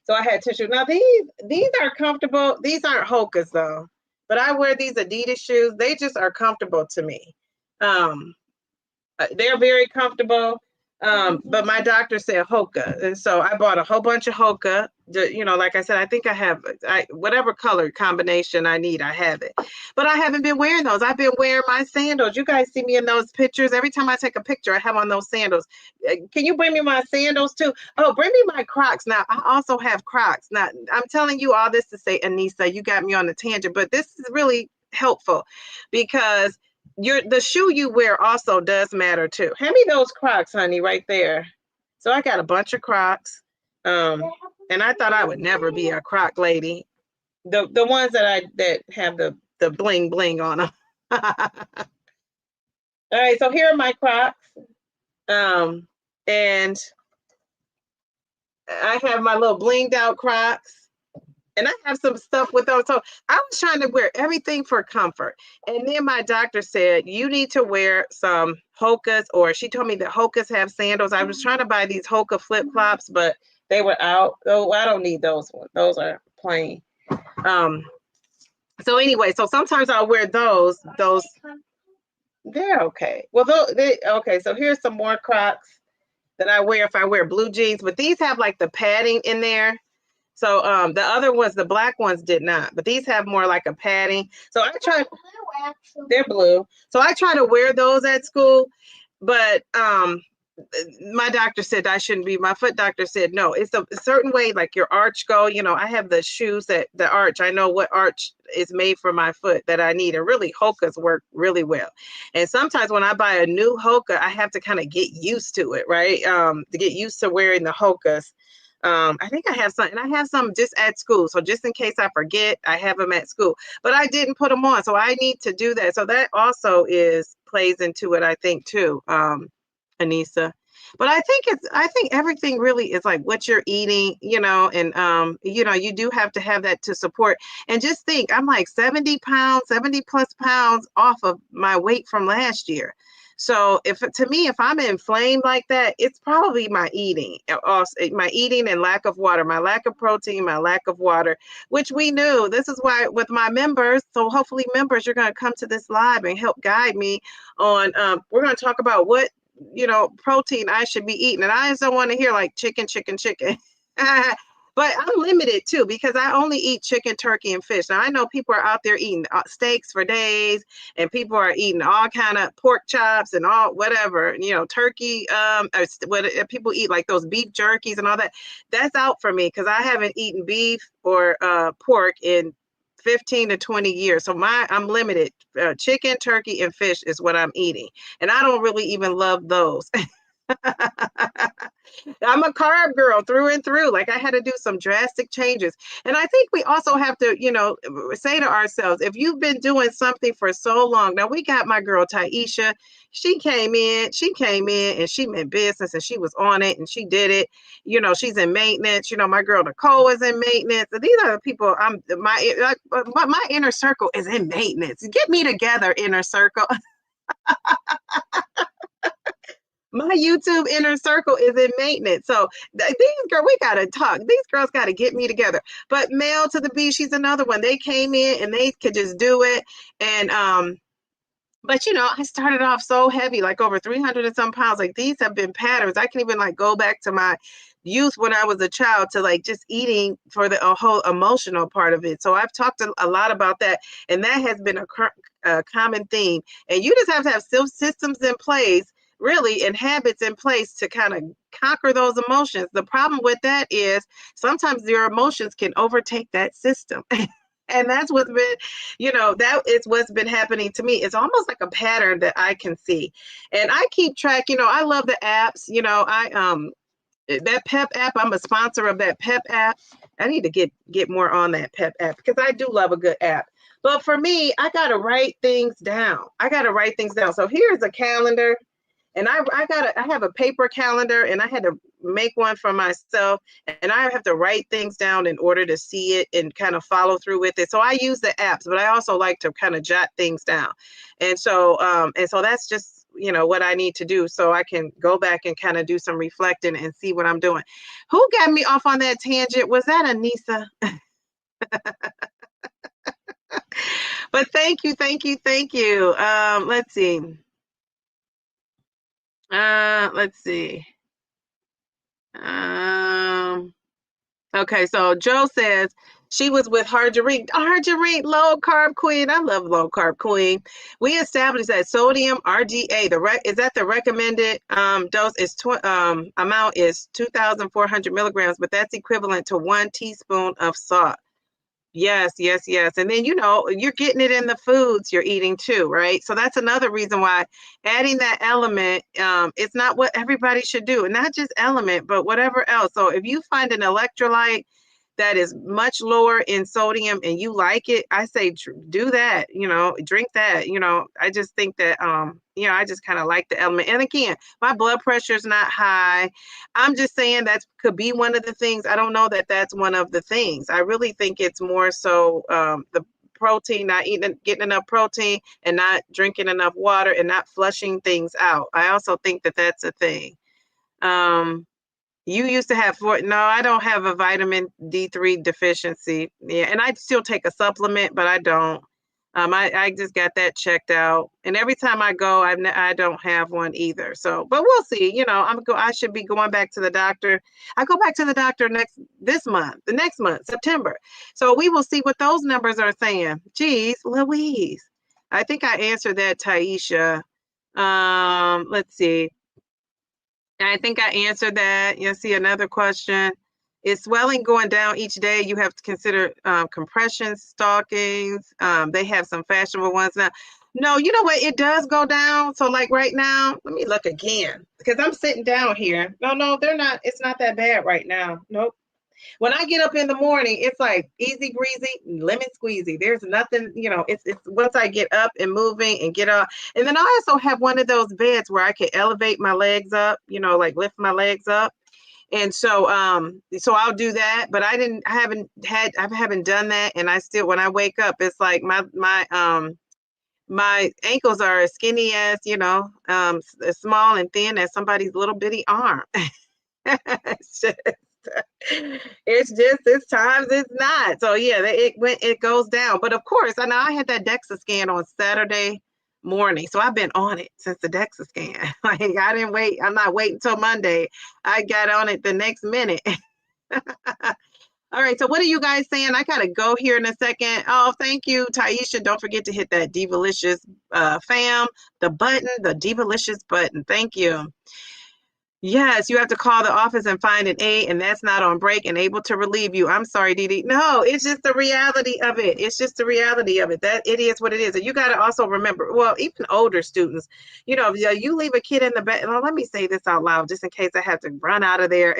So I had tissue. Now these are comfortable. These aren't Hokas though, but I wear these Adidas shoes. They just are comfortable to me. They're very comfortable. But my doctor said Hoka, and so I bought a whole bunch of Hoka. Like I said, I think I have whatever color combination I need, I have it. But I haven't been wearing those. I've been wearing my sandals. You guys see me in those pictures. Every time I take a picture, I have on those sandals. Can you bring me my sandals too? Oh, bring me my Crocs. Now, I also have Crocs. Now, I'm telling you all this to say, Anissa, you got me on a tangent, but this is really helpful because the shoe you wear also does matter too. Hand me those Crocs, honey, right there. So I got a bunch of Crocs. And I thought I would never be a Croc lady. The ones that have the bling bling on them. All right, so here are my Crocs. And I have my little blinged out Crocs. And I have some stuff with those. So I was trying to wear everything for comfort. And then my doctor said, you need to wear some Hokas, or she told me that Hokas have sandals. I was trying to buy these Hoka flip-flops, but they were out. Oh, I don't need those ones. Those are plain. So anyway, so sometimes I'll wear those. They're okay. Well, okay. So here's some more Crocs that I wear if I wear blue jeans, but these have like the padding in there. So the other ones, the black ones did not, but these have more like a padding. So I try. They're blue. So I try to wear those at school, but my doctor said I shouldn't be. My foot doctor said no. It's a certain way, like your arch go. You know, I have the shoes that the arch. I know what arch is made for my foot that I need, and really Hoka's work really well. And sometimes when I buy a new Hoka, I have to kind of get used to it, right? To get used to wearing the Hokas. I think I have some, and I have some just at school. So just in case I forget, I have them at school. But I didn't put them on, so I need to do that. So that also plays into it, I think, too. Anissa. But I think everything really is like what you're eating, you know, and you know, you do have to have that to support. And just think, I'm like 70 pounds, 70 plus pounds off of my weight from last year. So if I'm inflamed like that, it's probably my eating, my eating and lack of water, my lack of protein, my lack of water, which we knew. This is why with my members, so hopefully members, you're going to come to this live and help guide me on, we're going to talk about what, you know, protein I should be eating. And I just don't want to hear like chicken. But I'm limited too, because I only eat chicken, turkey, and fish. Now I know people are out there eating steaks for days, and people are eating all kind of pork chops and all whatever, you know, turkey. What people eat, like those beef jerkies and all that. That's out for me because I haven't eaten beef or pork in 15 to 20 years. So I'm limited. Chicken, turkey, and fish is what I'm eating. And I don't really even love those. I'm a carb girl through and through. Like I had to do some drastic changes. And I think we also have to, you know, say to ourselves, if you've been doing something for so long, now we got my girl Taisha. She came in and she meant business and she was on it and she did it. You know, she's in maintenance. You know, my girl Nicole is in maintenance. And these are the people my inner circle is in maintenance. Get me together, inner circle. My YouTube inner circle is in maintenance. So we gotta talk. These girls gotta get me together. But Mel to the B, she's another one. They came in and they could just do it. And but you know, I started off so heavy, like over 300 and some pounds. Like these have been patterns. I can even like go back to my youth when I was a child to like just eating for the whole emotional part of it. So I've talked a lot about that, and that has been a common theme. And you just have to have systems in place, really, and habits in place to kind of conquer those emotions. The problem with that is sometimes your emotions can overtake that system. And that's what's been, you know, that is what's been happening to me. It's almost like a pattern that I can see. And I keep track, you know, I love the apps, you know, that Pep app, I'm a sponsor of that Pep app. I need to get more on that Pep app because I do love a good app. But for me, I got to write things down. So here's a calendar. And I have a paper calendar and I had to make one for myself, and I have to write things down in order to see it and kind of follow through with it. So I use the apps, but I also like to kind of jot things down. And so that's just, you know, what I need to do so I can go back and kind of do some reflecting and see what I'm doing. Who got me off on that tangent? Was that Anissa? But thank you. Let's see. Let's see. Okay, so Joe says she was with Harjarine. Harjarine, low carb queen. I love low carb queen. We established that sodium RDA, is that the recommended dose is amount is 2,400 milligrams, but that's equivalent to 1 teaspoon of salt. Yes. And then, you know, you're getting it in the foods you're eating too, right? So that's another reason why adding that element, it's not what everybody should do. And not just element, but whatever else. So if you find an electrolyte that is much lower in sodium and you like it, I say do that, you know, drink that, you know. I just think that, you know, I just kind of like the element. And again, my blood pressure is not high. I'm just saying that could be one of the things. I don't know that that's one of the things. I really think it's more so the protein, not getting enough protein and not drinking enough water and not flushing things out. I also think that that's a thing. You used to have no, I don't have a vitamin D3 deficiency. Yeah, and I still take a supplement, but I don't. I just got that checked out, and every time I go, I don't have one either. So, but we'll see. You know, I should be going back to the doctor. I go back to the doctor the next month, September. So we will see what those numbers are saying. Geez, Louise. I think I answered that, Taisha. Let's see. I think I answered that. You see another question. Is swelling going down each day? You have to consider compression stockings. They have some fashionable ones now. No, you know what? It does go down. So like right now, let me look again because I'm sitting down here. No, they're not. It's not that bad right now. Nope. When I get up in the morning, it's like easy breezy, lemon squeezy. There's nothing, you know, it's once I get up and moving and get up. And then I also have one of those beds where I can elevate my legs up, you know, like lift my legs up. And so I'll do that, but I haven't done that. And I still, when I wake up, it's like my ankles are as skinny as, you know, as small and thin as somebody's little bitty arm. It's just, it's times it's not. So yeah, it goes down. But of course, I know I had that DEXA scan on Saturday morning, so I've been on it since the DEXA scan. Like I didn't wait. I'm not waiting until Monday. I got on it the next minute. All right, so what are you guys saying? I gotta go here in a second. Oh, thank you, Taisha. Don't forget to hit that Divalicious fam, the button, the Divalicious button. Thank you. Yes, you have to call the office and find an aide, and that's not on break and able to relieve you. I'm sorry, Dee Dee. No, it's just the reality of it. It's just the reality of it. That it is what it is. And you got to also remember, well, even older students, you know, you leave a kid in the bed. Well, let me say this out loud just in case I have to run out of there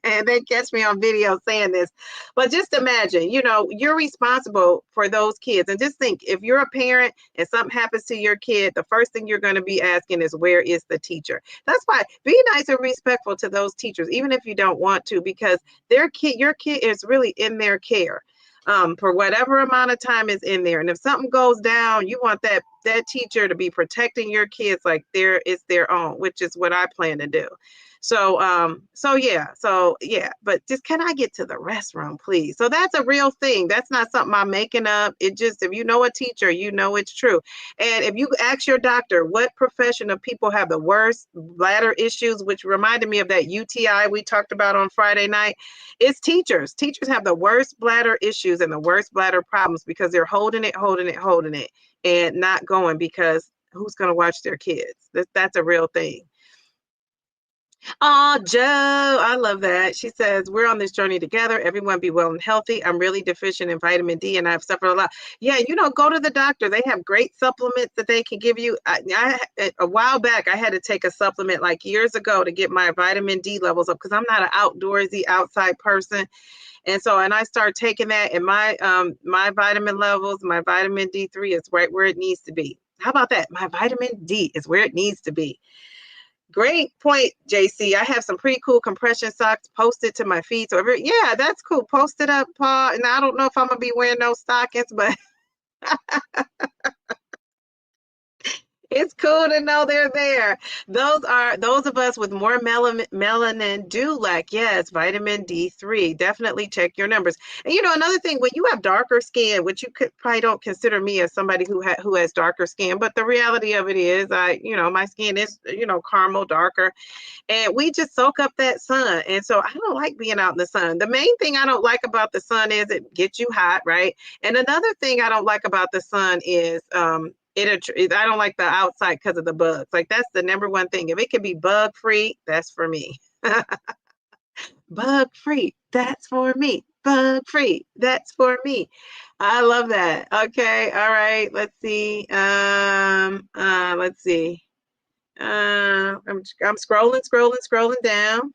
and they catch me on video saying this. But just imagine, you know, you're responsible for those kids. And just think, if you're a parent and something happens to your kid, the first thing you're going to be asking is, where is the teacher? That's why be nice and respectful to those teachers, even if you don't want to, because your kid is really in their care. For whatever amount of time is in there. And if something goes down, you want that teacher to be protecting your kids like it's their own, which is what I plan to do. So yeah, but just, can I get to the restroom, please? So that's a real thing. That's not something I'm making up. It just, if you know a teacher, you know it's true. And if you ask your doctor, what profession of people have the worst bladder issues, which reminded me of that UTI we talked about on Friday night, it's teachers. Teachers have the worst bladder issues and the worst bladder problems because they're holding it, and not going, because who's going to watch their kids? That's a real thing. Oh, Joe, I love that. She says, we're on this journey together. Everyone be well and healthy. I'm really deficient in vitamin D and I've suffered a lot. Yeah, you know, go to the doctor. They have great supplements that they can give you. A while back, I had to take a supplement like years ago to get my vitamin D levels up because I'm not an outdoorsy outside person. And I started taking that, and my vitamin levels, my vitamin D3 is right where it needs to be. How about that? My vitamin D is where it needs to be. Great point, JC. I have some pretty cool compression socks posted to my feet. So yeah, that's cool. Post it up, Paul. And I don't know if I'm gonna be wearing those stockings, but it's cool to know they're there. Those of us with more melanin do lack, yes, vitamin D3. Definitely check your numbers. And you know, another thing, when you have darker skin, which you probably don't consider me as somebody who has darker skin, but the reality of it is, my skin is, caramel darker, and we just soak up that sun. And so I don't like being out in the sun. The main thing I don't like about the sun is it gets you hot, right? And another thing I don't like about the sun is I don't like the outside because of the bugs. Like, that's the number one thing. If it can be bug free, that's for me. Bug free, that's for me. Bug free, that's for me. I love that. Okay, all right. Let's see. Let's see. I'm scrolling down.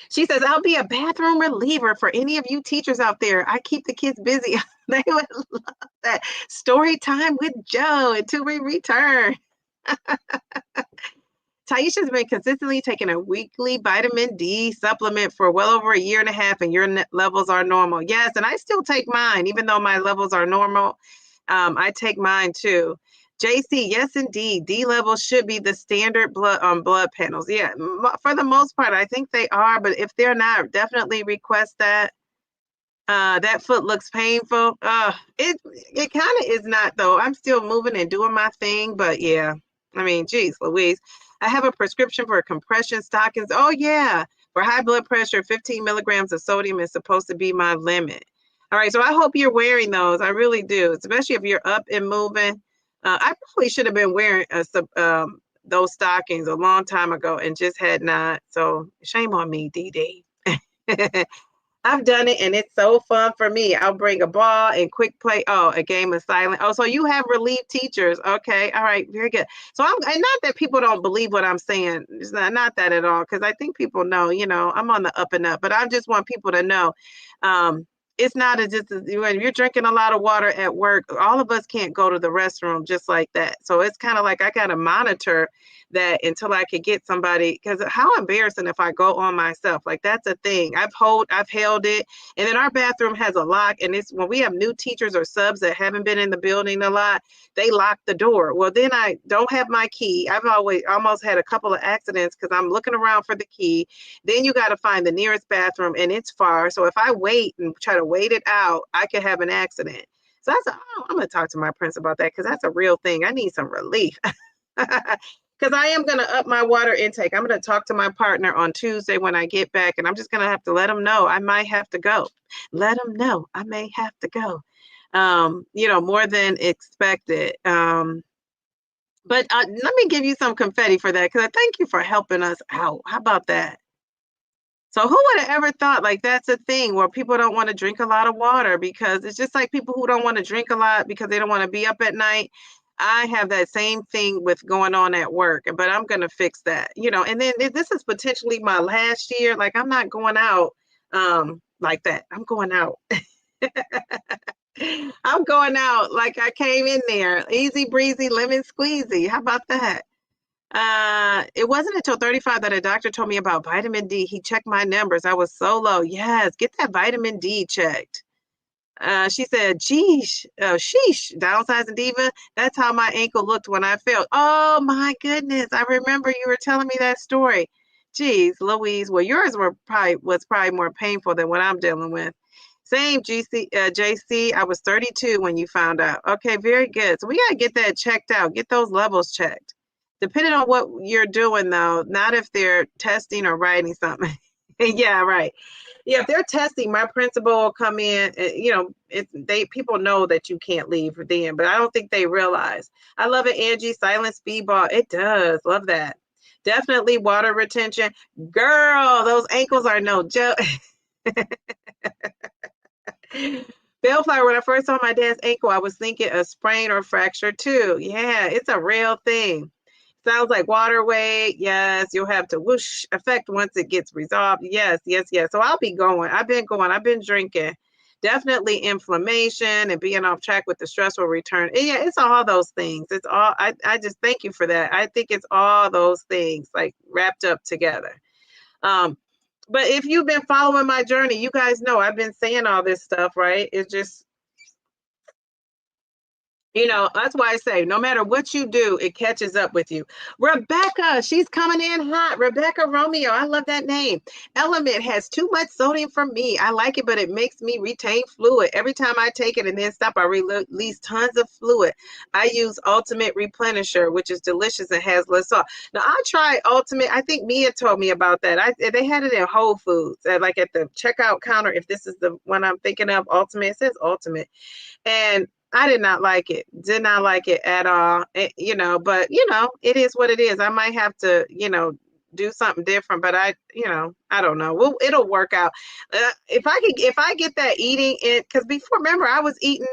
She says, I'll be a bathroom reliever for any of you teachers out there. I keep the kids busy. They would love that. Story time with Joe until we return. Taisha's been consistently taking a weekly vitamin D supplement for well over a year and a half, and your levels are normal. Yes, and I still take mine, even though my levels are normal. I take mine too. JC, yes, indeed. D levels should be the standard blood panels. Yeah, for the most part, I think they are. But if they're not, definitely request that. That foot looks painful. It kind of is not though. I'm still moving and doing my thing, but yeah. I mean, geez, Louise. I have a prescription for compression stockings. Oh yeah, for high blood pressure, 15 milligrams of sodium is supposed to be my limit. All right, so I hope you're wearing those. I really do, especially if you're up and moving. I probably should have been wearing those stockings a long time ago and just had not. So shame on me, Dee Dee. I've done it and it's so fun for me. I'll bring a ball and quick play. Oh, a game of silent. Oh, so you have relief teachers. Okay. All right. Very good. So and not that people don't believe what I'm saying. It's not that at all. Cause I think people know, I'm on the up and up, but I just want people to know, it's not just when you're drinking a lot of water at work, all of us can't go to the restroom just like that. So it's kind of like I got to monitor that until I could get somebody, because how embarrassing if I go on myself. Like that's a thing. I've held it. And then our bathroom has a lock. And it's when we have new teachers or subs that haven't been in the building a lot, they lock the door. Well, then I don't have my key. I've almost had a couple of accidents because I'm looking around for the key. Then you got to find the nearest bathroom and it's far. So if I wait and try to wait it out, I could have an accident. So I'm going to talk to my prince about that because that's a real thing. I need some relief. Because I am going to up my water intake. I'm going to talk to my partner on Tuesday when I get back, and I'm just going to have to let him know I might have to go. Let him know I may have to go, more than expected. But let me give you some confetti for that because I thank you for helping us out. How about that? So who would have ever thought like that's a thing where people don't want to drink a lot of water because it's just like people who don't want to drink a lot because they don't want to be up at night. I have that same thing with going on at work, but I'm going to fix that, and then this is potentially my last year. Like I'm not going out like that. I'm going out. I'm going out like I came in there. Easy breezy, lemon squeezy. How about that? It wasn't until 35 that a doctor told me about vitamin D. He checked my numbers. I was so low. Yes, get that vitamin D checked. She said, geesh, sheesh, downsizing diva. That's how my ankle looked when I fell. Oh my goodness. I remember you were telling me that story. Geez, Louise. Well, yours was probably more painful than what I'm dealing with. Same JC. I was 32 when you found out. Okay, very good. So we got to get that checked out. Get those levels checked. Depending on what you're doing, though, not if they're testing or writing something. Yeah, right. Yeah, if they're testing, my principal will come in. People know that you can't leave then, but I don't think they realize. I love it, Angie. Silent speedball. It does. Love that. Definitely water retention. Girl, those ankles are no joke. Bellflower, when I first saw my dad's ankle, I was thinking a sprain or fracture too. Yeah, it's a real thing. Sounds like water weight. Yes, you'll have to whoosh effect once it gets resolved. Yes, yes, yes. So I'll be going. I've been going. I've been drinking. Definitely inflammation and being off track with the stressful return. And yeah, it's all those things. It's all, I just thank you for that. I think it's all those things like wrapped up together. But if you've been following my journey, you guys know I've been saying all this stuff, right? It's just that's why I say no matter what you do, it catches up with you. Rebecca, she's coming in hot. Rebecca Romeo, I love that name. Element has too much sodium for me. I like it, but it makes me retain fluid. Every time I take it and then stop, I release tons of fluid. I use Ultimate Replenisher, which is delicious and has less salt. Now, I tried Ultimate. I think Mia told me about that. They had it in Whole Foods, like at the checkout counter. If this is the one I'm thinking of, Ultimate, it says Ultimate. And I did not like it. Did not like it at all. But it is what it is. I might have to, do something different, but I don't know. Well, it'll work out. If I get that eating it, because before, remember, I was eating,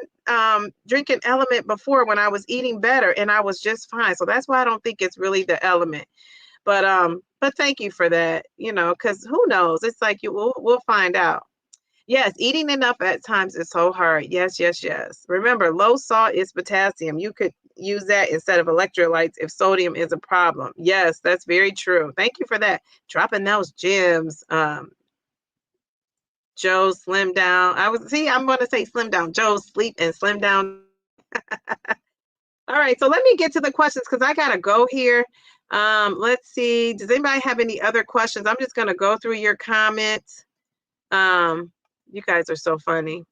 drinking Element before when I was eating better and I was just fine. So that's why I don't think it's really the Element. But thank you for that, because who knows? It's like we'll find out. Yes, eating enough at times is so hard. Yes, yes, yes. Remember, low salt is potassium. You could use that instead of electrolytes if sodium is a problem. Yes, that's very true. Thank you for that. Dropping those gems. Joe slim down. I'm going to say slim down. Joe sleep and slim down. All right, so let me get to the questions because I gotta go here. Let's see. Does anybody have any other questions? I'm just gonna go through your comments. You guys are so funny.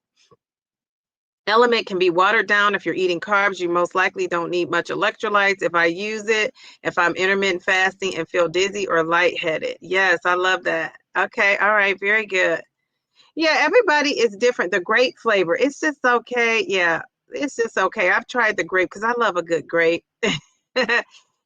Element can be watered down if you're eating carbs. You most likely don't need much electrolytes. If I use it, if I'm intermittent fasting and feel dizzy or lightheaded. Yes, I love that. Okay, all right, very good. Yeah, everybody is different. The grape flavor, it's just okay. Yeah, it's just okay. I've tried the grape because I love a good grape.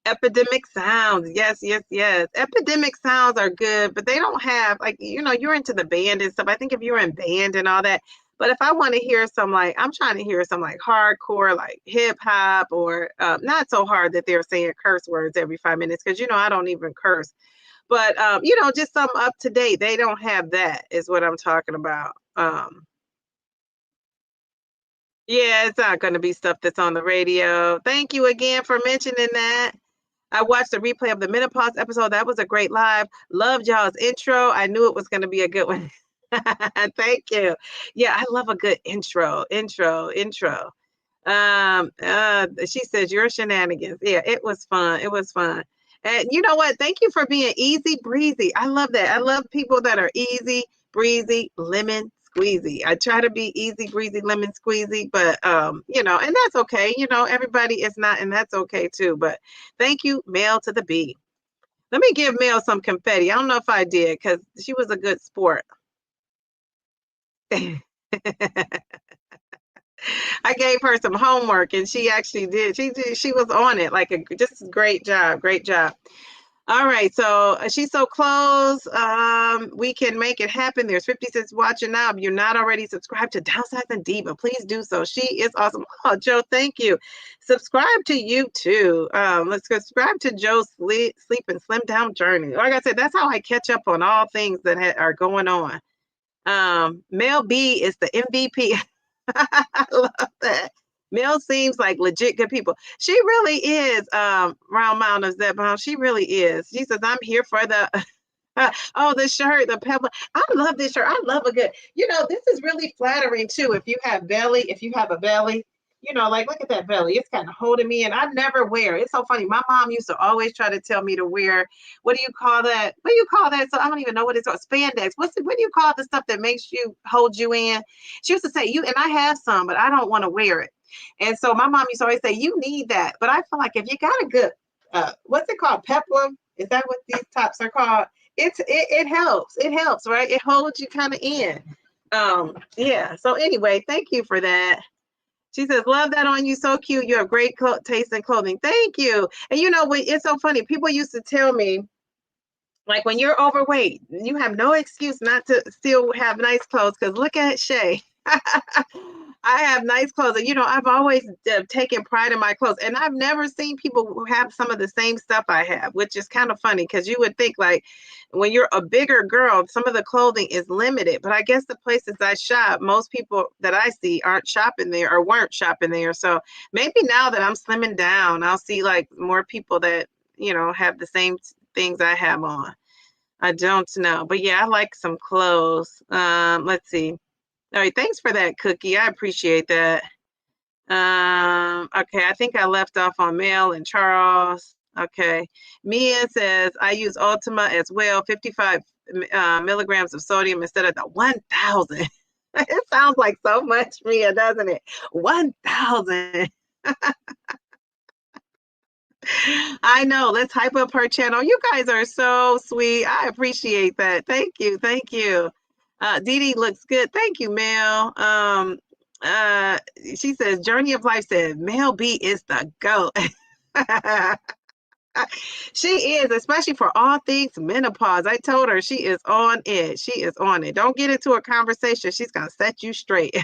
Epidemic sounds. Yes, yes, yes. Epidemic sounds are good, but they don't have like, you're into the band and stuff. I think if you're in band and all that, but if I want to hear some like, I'm trying to hear some like hardcore, like hip hop or not so hard that they're saying curse words every 5 minutes because I don't even curse. But just some up to date. They don't have that, is what I'm talking about. Yeah, it's not going to be stuff that's on the radio. Thank you again for mentioning that. I watched the replay of the menopause episode. That was a great live. Loved y'all's intro. I knew it was going to be a good one. Thank you. Yeah, I love a good intro. She says your shenanigans. Yeah, it was fun. It was fun. And you know what? Thank you for being easy breezy. I love that. I love people that are easy breezy, lemon squeezy. I try to be easy breezy, lemon squeezy, but and that's okay. Everybody is not, and that's okay too. But thank you, Mel to the B. Let me give Mel some confetti. I don't know if I did because she was a good sport. I gave her some homework and she actually did. She was on it like just great job, great job. All right, so she's so close. We can make it happen. There's 56 watching now. If you're not already subscribed to Downsize and Diva, please do so. She is awesome. Oh, Joe, thank you. Subscribe to you too. Let's subscribe to Joe's Sleep and Slim Down Journey. Like I said, that's how I catch up on all things that are going on. Mel B is the MVP. I love that. Mel seems like legit good people. She really is, Round Mountain of Zebulon. She really is. She says, I'm here for the the shirt, the pebble. I love this shirt. I love a good, this is really flattering too. If you have a belly, like look at that belly. It's kind of holding me and I never wear it. It's so funny. My mom used to always try to tell me to wear, what do you call that? What do you call that? So I don't even know what it's called. Spandex. What do you call the stuff that makes you hold you in? She used to say and I have some, but I don't want to wear it. And so my mom used to always say, you need that. But I feel like if you got a good, what's it called? Peplum? Is that what these tops are called? It helps. It helps, right? It holds you kind of in. Yeah. So anyway, thank you for that. She says, love that on you. So cute. You have great taste in clothing. Thank you. And it's so funny. People used to tell me, like, when you're overweight, you have no excuse not to still have nice clothes. Because look at Shay. I have nice clothes. And, I've always taken pride in my clothes. And I've never seen people who have some of the same stuff I have, which is kind of funny because you would think, like, when you're a bigger girl, some of the clothing is limited. But I guess the places I shop, most people that I see aren't shopping there or weren't shopping there. So maybe now that I'm slimming down, I'll see, like, more people that, have the same things I have on. I don't know. But, yeah, I like some clothes. Let's see. All right, thanks for that, Cookie. I appreciate that. Okay, I think I left off on Mel and Charles. Okay. Mia says, I use Ultima as well, 55 milligrams of sodium instead of the 1,000. It sounds like so much, Mia, doesn't it? 1,000. I know. Let's hype up her channel. You guys are so sweet. I appreciate that. Thank you. Thank you. Dee Dee looks good. Thank you, Mel. She says, Journey of Life says, Mel B is the GOAT. She is, especially for all things menopause. I told her she is on it. She is on it. Don't get into a conversation. She's going to set you straight.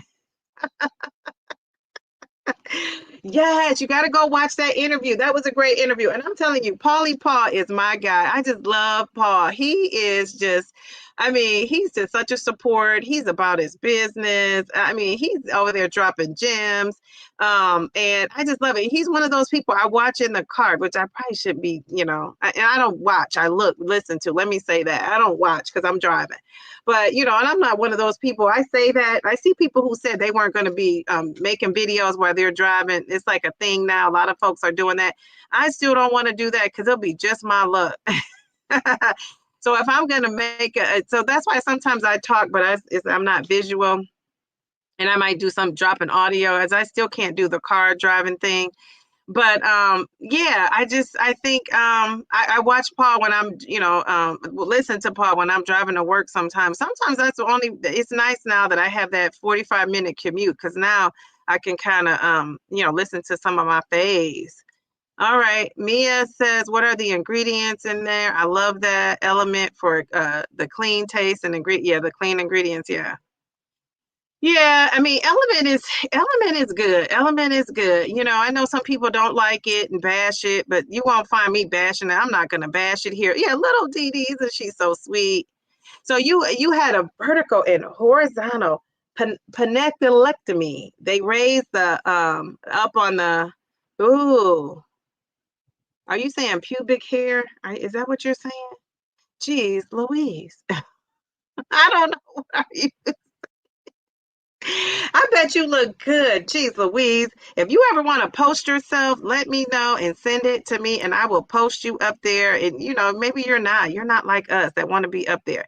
Yes, you got to go watch that interview. That was a great interview. And I'm telling you, Paulie Paul is my guy. I just love Paul. He is just I mean, he's just such a support. He's about his business. I mean, he's over there dropping gems. And I just love it. He's one of those people I watch in the car, which I probably should be, and I don't watch. I listen to. Let me say that. I don't watch because I'm driving. But, and I'm not one of those people. I say that. I see people who said they weren't going to be making videos while they're driving. It's like a thing now. A lot of folks are doing that. I still don't want to do that because it'll be just my luck. So if I'm going to so that's why sometimes I talk, but I'm not visual, and I might do some dropping audio, as I still can't do the car driving thing. But yeah, I think I watch Paul when I'm, listen to Paul when I'm driving to work sometimes. Sometimes it's nice now that I have that 45-minute commute, because now I can kind of, listen to some of my faves. All right. Mia says, what are the ingredients in there? I love that element for the clean taste and yeah, the clean ingredients. Yeah. Yeah, I mean, element is good. Element is good. I know some people don't like it and bash it, but you won't find me bashing it. I'm not gonna bash it here. Yeah, little Dee Dee, and she's so sweet. So you had a vertical and horizontal penectolectomy. They raised the up on the ooh. Are you saying pubic hair? Is that what you're saying? Jeez, Louise. I don't know. What are you? I bet you look good. Jeez, Louise. If you ever want to post yourself, let me know and send it to me, and I will post you up there. And maybe you're not like us that want to be up there.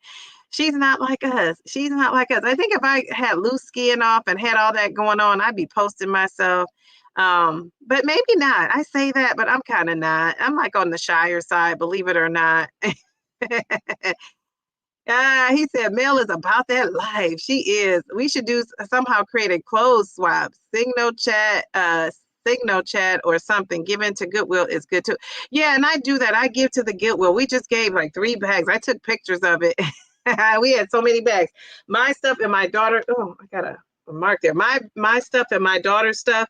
She's not like us. She's not like us. I think if I had loose skin off and had all that going on, I'd be posting myself. But maybe not. I say that, but I'm kind of not. I'm like on the shyer side, believe it or not. He said Mel is about that life. She is. We should somehow create a clothes swap. Signal chat or something. Given to Goodwill is good too. Yeah, and I do that. I give to the Goodwill. We just gave like 3 bags. I took pictures of it. We had so many bags. My stuff and my daughter. Oh, I got a mark there. My stuff and my daughter's stuff.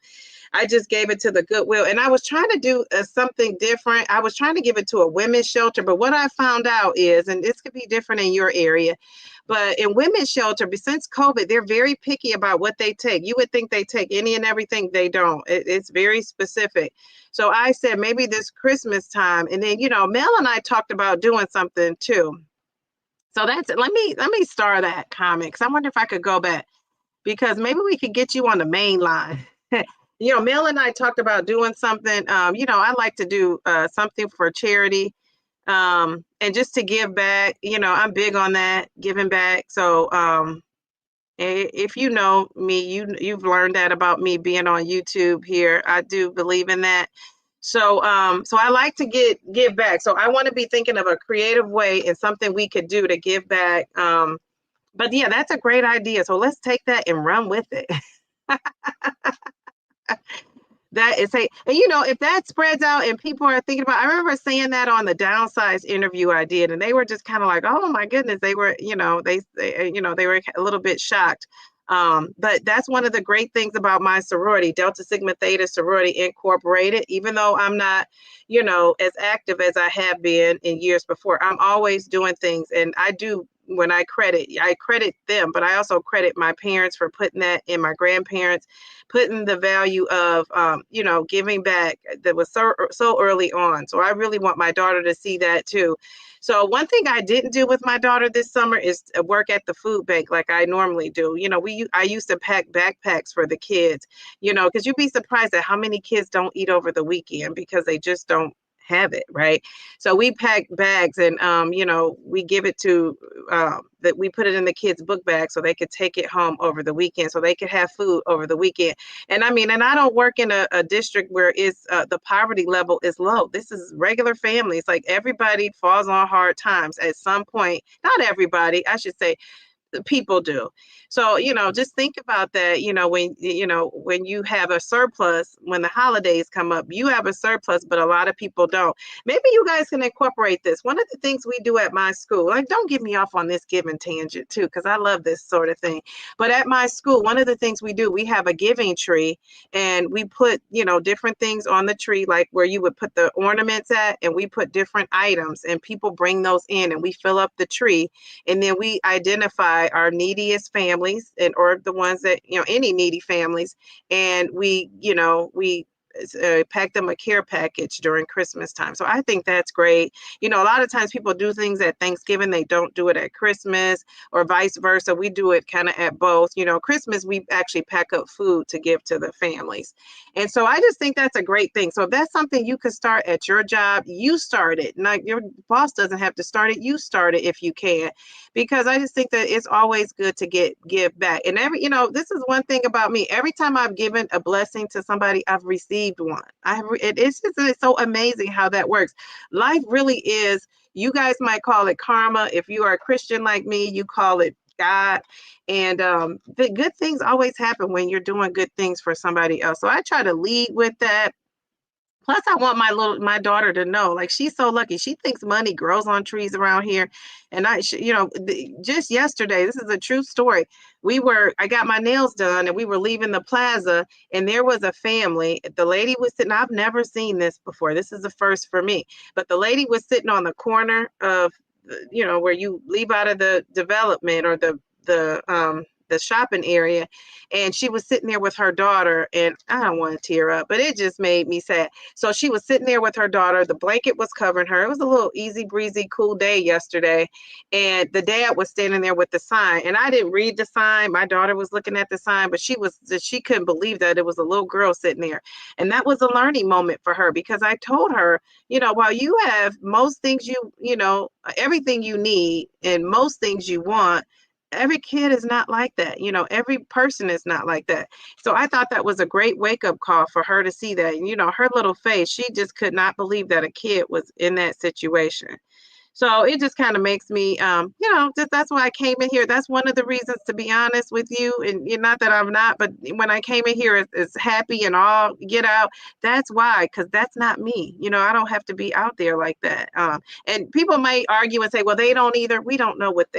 I just gave it to the Goodwill, and I was trying to do something different. I was trying to give it to a women's shelter, but what I found out is, and this could be different in your area, but in women's shelter, since COVID, they're very picky about what they take. You would think they take any and everything. They don't. It's very specific. So I said maybe this Christmas time, and then Mel and I talked about doing something too. So that's it. Let me star that comment, because I wonder if I could go back, because maybe we could get you on the main line. Mel and I talked about doing something. I like to do something for charity, and just to give back. I'm big on that, giving back. So if you know me, you've learned that about me being on YouTube here. I do believe in that. So so I like to give back. So I want to be thinking of a creative way and something we could do to give back. But yeah, that's a great idea. So let's take that and run with it. That is and if that spreads out and people are thinking about, I remember saying that on the Downsize interview I did, and they were just kind of like, oh my goodness, they were, they were a little bit shocked. But that's one of the great things about my sorority, Delta Sigma Theta Sorority Incorporated. Even though I'm not, as active as I have been in years before, I'm always doing things. And I do, when I credit them, but I also credit my parents for putting that in, my grandparents, putting the value of, giving back that was so early on. So I really want my daughter to see that too. So one thing I didn't do with my daughter this summer is work at the food bank like I normally do. I used to pack backpacks for the kids, because you'd be surprised at how many kids don't eat over the weekend because they just don't have it, right? So we pack bags, and we give it to that we put it in the kids' book bag so they could take it home over the weekend, so they could have food over the weekend. And I don't work in a district where it's the poverty level is low. This is regular families. Like, everybody falls on hard times at some point. Not everybody, I should say. people do. So, just think about that, when you have a surplus, when the holidays come up, you have a surplus, but a lot of people don't. Maybe you guys can incorporate this. One of the things we do at my school, like, don't get me off on this giving tangent too, because I love this sort of thing. But at my school, one of the things we do, we have a giving tree, and we put, different things on the tree, like where you would put the ornaments at, and we put different items, and people bring those in, and we fill up the tree, and then we identify our neediest families, and or the ones that, any needy families, and we pack them a care package during Christmas time. So I think that's great. A lot of times people do things at Thanksgiving, they don't do it at Christmas, or vice versa. We do it kind of at both. Christmas, we actually pack up food to give to the families. And so I just think that's a great thing. So if that's something you could start at your job, you start it. Not your boss doesn't have to start it. You start it if you can, because I just think that it's always good to give back. And this is one thing about me. Every time I've given a blessing to somebody, I've received one. It's so amazing how that works. Life really is. You guys might call it karma. If you are a Christian like me, you call it God. And the good things always happen when you're doing good things for somebody else. So I try to lead with that. Plus, I want my daughter to know, like, she's so lucky. She thinks money grows on trees around here. And just yesterday, this is a true story. I got my nails done, and we were leaving the plaza, and there was a family. The lady was sitting, I've never seen this before. This is the first for me. But the lady was sitting on the corner of, where you leave out of the development, or the shopping area, and she was sitting there with her daughter, and I don't want to tear up, but it just made me sad. So she was sitting there with her daughter. The blanket was covering her. It was a little easy breezy, cool day yesterday, and the dad was standing there with the sign, and I didn't read the sign. My daughter was looking at the sign, but she couldn't believe that it was a little girl sitting there. And that was a learning moment for her, because I told her, while you have most things everything you need and most things you want, every kid is not like that. Every person is not like that. So I thought that was a great wake-up call for her to see that. And, her little face, she just could not believe that a kid was in that situation. So it just kind of makes me, that's why I came in here. That's one of the reasons, to be honest with you. And not that I'm not, but when I came in here as happy and all get out, that's why, because that's not me. I don't have to be out there like that. And people might argue and say, well, they don't either. We don't know what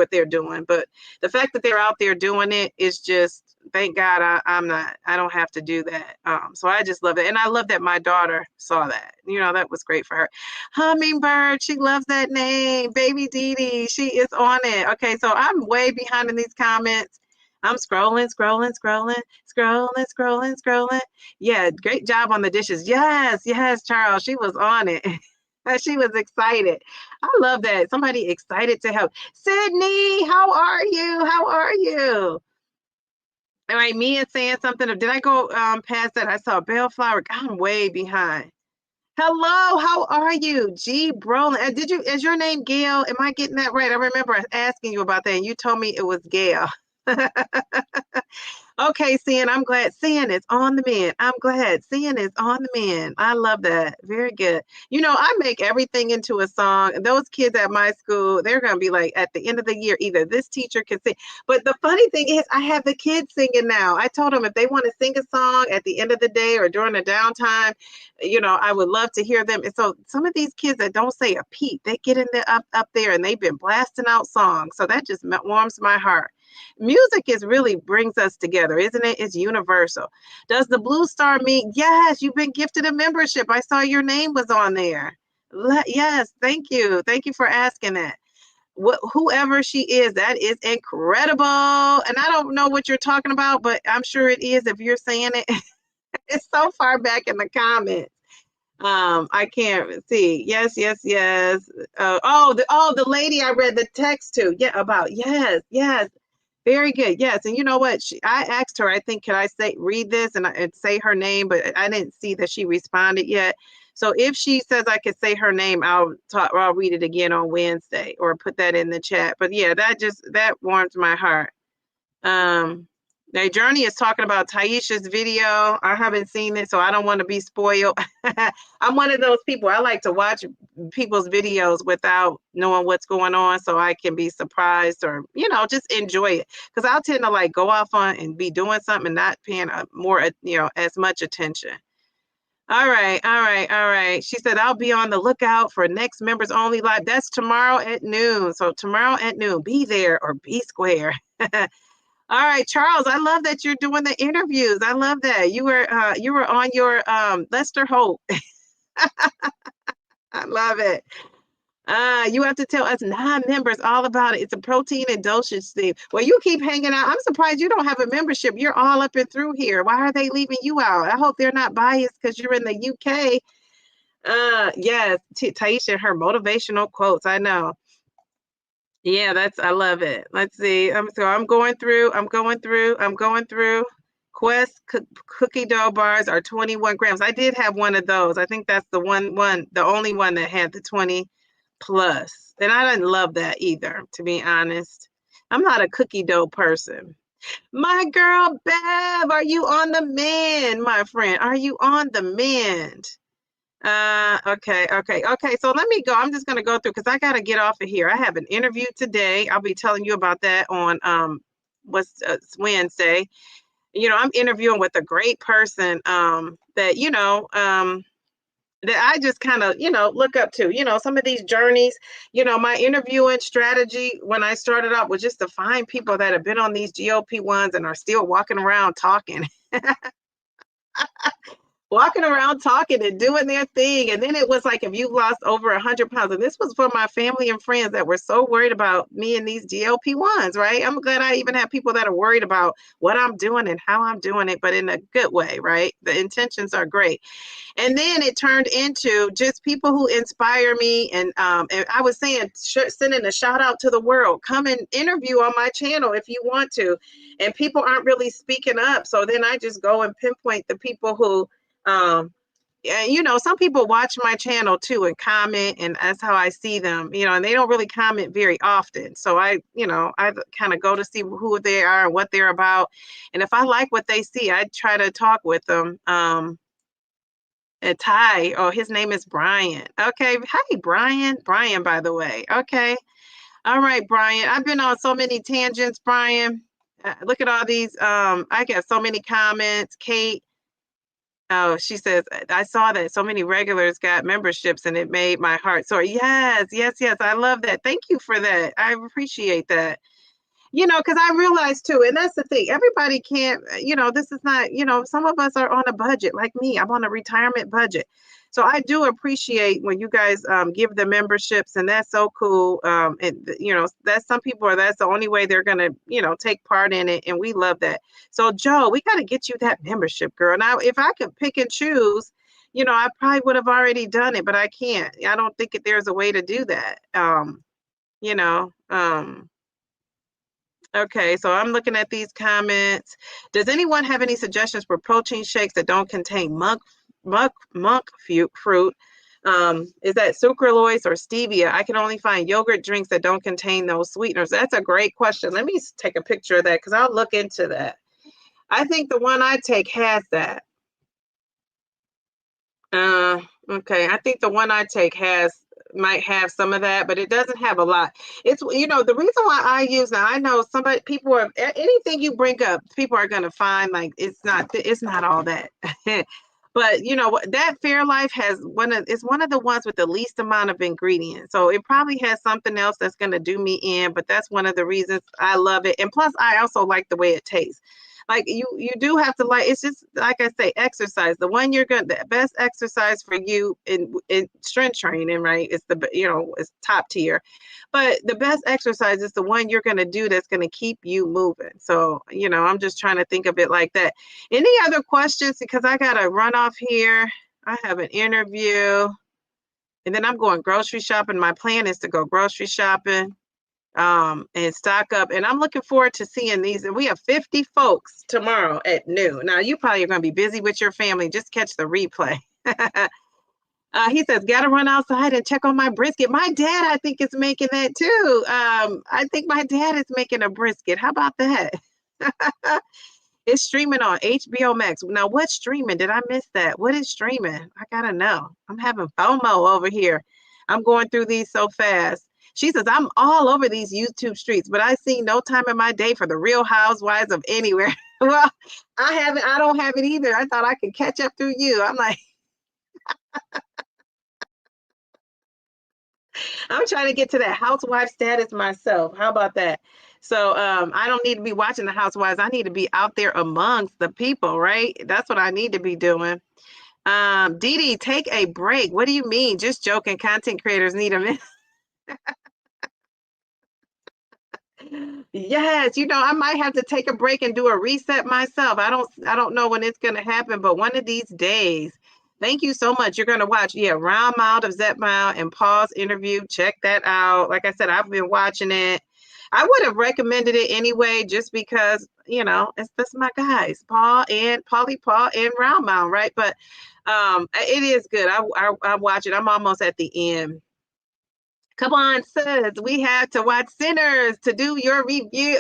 they're doing. But the fact that they're out there doing it is just, thank God I don't have to do that. So I just love it. And I love that my daughter saw that. That was great for her. Hummingbird, she loves that name. Baby Dee Dee, she is on it. Okay, so I'm way behind in these comments. I'm scrolling. Yeah, great job on the dishes. Yes, Charles, she was on it. She was excited. I love that. Somebody excited to help. Sydney, how are you? All right, Mia saying something. Did I go past that? I saw Bellflower. I'm way behind. Hello, how are you? G. Brolin. Is your name Gail? Am I getting that right? I remember asking you about that, and you told me it was Gail. Okay, Sin, I'm glad. Sin is on the mend. I'm glad. Sin is on the mend. I love that. Very good. I make everything into a song. Those kids at my school, they're going to be like, at the end of the year, either this teacher can sing. But the funny thing is, I have the kids singing now. I told them if they want to sing a song at the end of the day or during the downtime, I would love to hear them. And so some of these kids that don't say a peep, they get in there up there, and they've been blasting out songs. So that just warms my heart. Music really brings us together, isn't it? It's universal. Does the Blue Star mean? Yes, you've been gifted a membership. I saw your name was on there. Yes, thank you. Thank you for asking that. Whoever she is, that is incredible. And I don't know what you're talking about, but I'm sure it is if you're saying it. It's so far back in the comments. I can't see. Yes. The lady I read the text to. Yeah, about yes. Very good. Yes. And you know what? I asked her, I think, can I read this and say her name, but I didn't see that she responded yet. So if she says I could say her name, I'll read it again on Wednesday or put that in the chat. But yeah, that warms my heart. Now, Journey is talking about Taisha's video. I haven't seen it, so I don't want to be spoiled. I'm one of those people. I like to watch people's videos without knowing what's going on so I can be surprised or, just enjoy it. Because I'll tend to like go off on and be doing something and not paying more, as much attention. All right, all right, all right. She said, I'll be on the lookout for next members only live. That's tomorrow at noon. So tomorrow at noon, be there or be square. All right, Charles, I love that you're doing the interviews. I love that. You were on your Lester Holt. I love it. You have to tell us non-members all about it. It's a protein and dosage thing. Well, you keep hanging out. I'm surprised you don't have a membership. You're all up and through here. Why are they leaving you out? I hope they're not biased because you're in the UK. Yes, Taisha, her motivational quotes. I know. Yeah, I love it. Let's see. I'm going through. Quest cookie dough bars are 21 grams. I did have one of those. I think that's the only one that had the 20 plus. And I didn't love that either, to be honest. I'm not a cookie dough person. My girl Bev, are you on the mend, my friend? Are you on the mend? Okay. So let me go. I'm just gonna go through because I gotta get off of here. I have an interview today. I'll be telling you about that on it's Wednesday. I'm interviewing with a great person that that I just kind of look up to. Some of these journeys. My interviewing strategy when I started out was just to find people that have been on these GLP-1s and are still walking around talking. Walking around talking and doing their thing. And then it was like, if you lost over 100 pounds, and this was for my family and friends that were so worried about me and these GLP-1s, right? I'm glad I even have people that are worried about what I'm doing and how I'm doing it, but in a good way, right? The intentions are great. And then it turned into just people who inspire me. And I was saying, sending a shout out to the world, come and interview on my channel if you want to. And people aren't really speaking up. So then I just go and pinpoint the people who, some people watch my channel too and comment, and that's how I see them, and they don't really comment very often. So I kind of go to see who they are and what they're about. And if I like what they see, I try to talk with them. Ty, his name is Brian. Okay. Hi, Brian. Brian, by the way. Okay. All right, Brian. I've been on so many tangents, Brian. Look at all these. I got so many comments. Kate. Oh, she says, I saw that so many regulars got memberships and it made my heart soar. Yes. I love that. Thank you for that. I appreciate that. Because I realized too, and that's the thing, everybody can't, this is not, some of us are on a budget like me. I'm on a retirement budget. So I do appreciate when you guys give the memberships, and that's so cool. And that's some people that's the only way they're gonna, take part in it, and we love that. So Joe, we got to get you that membership, girl. Now, if I could pick and choose, I probably would have already done it, but I can't. I don't think there's a way to do that. Okay, so I'm looking at these comments. Does anyone have any suggestions for protein shakes that don't contain monk fruit? Is that sucralose or stevia? I can only find yogurt drinks that don't contain those sweeteners. That's a great question. Let me take a picture of that because I'll look into that. I think the one I take has that. Okay, I think the one I take might have some of that, but it doesn't have a lot. It's the reason why I use now. I know people are anything you bring up, people are gonna find like it's not all that. But that Fairlife it's one of the ones with the least amount of ingredients. So it probably has something else that's gonna do me in, but that's one of the reasons I love it. And plus I also like the way it tastes. Like you do have to it's just like I say, exercise. The best exercise for you in strength training, right? It's it's top tier. But the best exercise is the one you're gonna do that's gonna keep you moving. So, I'm just trying to think of it like that. Any other questions? Because I gotta run off here. I have an interview. And then I'm going grocery shopping. My plan is to go grocery shopping. And stock up. And I'm looking forward to seeing these. And we have 50 folks tomorrow at noon. Now, you probably are going to be busy with your family. Just catch the replay. He says, got to run outside and check on my brisket. My dad, I think, is making that too. I think my dad is making a brisket. How about that? It's streaming on HBO Max. Now, what's streaming? Did I miss that? What is streaming? I gotta know. I'm having FOMO over here. I'm going through these so fast. She says, I'm all over these YouTube streets, but I see no time in my day for the Real Housewives of Anywhere. Well, I don't have it either. I thought I could catch up through you. I'm like, I'm trying to get to that housewife status myself. How about that? So I don't need to be watching the housewives. I need to be out there amongst the people, right? That's what I need to be doing. Dee Dee, take a break. What do you mean? Just joking. Content creators need a Yes, I might have to take a break and do a reset myself. I don't know when it's going to happen, but one of these days. Thank you so much. You're going to watch, Round Mound of Zetmile and Paul's interview. Check that out. Like I said, I've been watching it. I would have recommended it anyway, just because, that's my guys, Paul and Round Mound, right? But it is good. I watch it. I'm almost at the end. Come on, sis. We have to watch Sinners to do your review.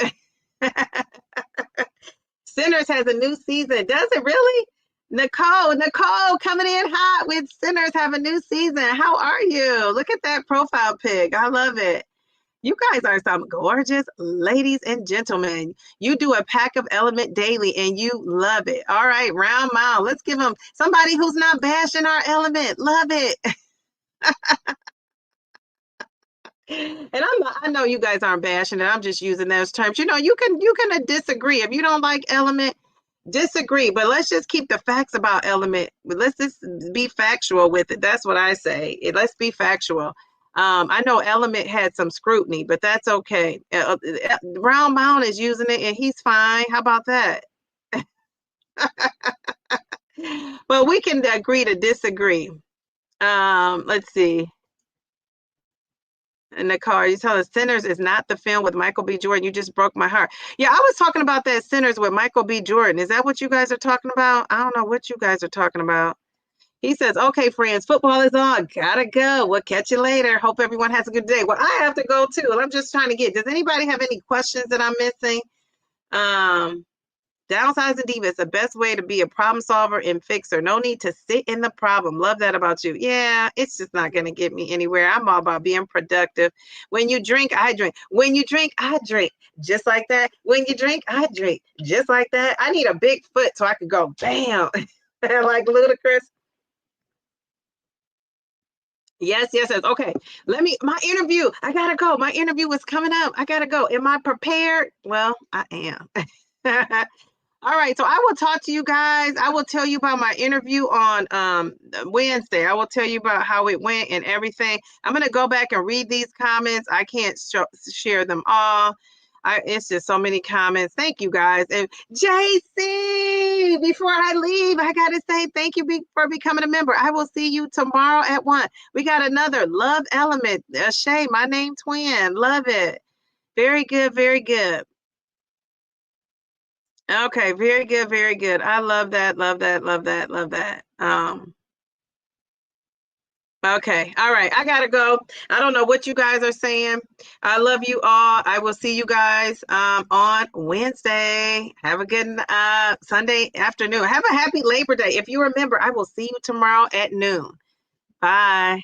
Sinners has a new season. Does it really? Nicole coming in hot with Sinners have a new season. How are you? Look at that profile pic. I love it. You guys are some gorgeous ladies and gentlemen. You do a pack of Element daily and you love it. All right, Round Mile. Let's give them somebody who's not bashing our Element. Love it. And I know you guys aren't bashing it. I'm just using those terms. You can disagree. If you don't like Element, disagree. But let's just keep the facts about Element. Let's just be factual with it. That's what I say. Let's be factual. I know Element had some scrutiny, but that's okay. Round Mound is using it and he's fine. How about that? But we can agree to disagree. Let's see. In the car, you tell us Sinners is not the film with Michael B. Jordan. You just broke my heart. Yeah, I was talking about that Sinners with Michael B. Jordan. Is that what you guys are talking about? I don't know what you guys are talking about. He says, okay, friends, football is on. Gotta go. We'll catch you later. Hope everyone has a good day. Well, I have to go too. I'm just trying to does anybody have any questions that I'm missing? Downsize and diva is the best way to be a problem solver and fixer. No need to sit in the problem. Love that about you. Yeah, it's just not going to get me anywhere. I'm all about being productive. When you drink, I drink. When you drink, I drink. Just like that. When you drink, I drink. Just like that. I need a big foot so I could go bam. Like Ludacris. Yes. Okay. My interview. I got to go. My interview is coming up. I got to go. Am I prepared? Well, I am. All right, so I will talk to you guys. I will tell you about my interview on Wednesday. I will tell you about how it went and everything. I'm going to go back and read these comments. I can't share them all. It's just so many comments. Thank you, guys. And JC, before I leave, I got to say thank you for becoming a member. I will see you tomorrow at 1. We got another Love Element. Shay, my name twin. Love it. Very good, very good. Okay, very good, very good. I love that, love that, love that, love that. Okay, all right, I gotta go. I don't know what you guys are saying. I love you all. I will see you guys on Wednesday. Have a good Sunday afternoon. Have a happy Labor Day. If you remember, I will see you tomorrow at noon. Bye.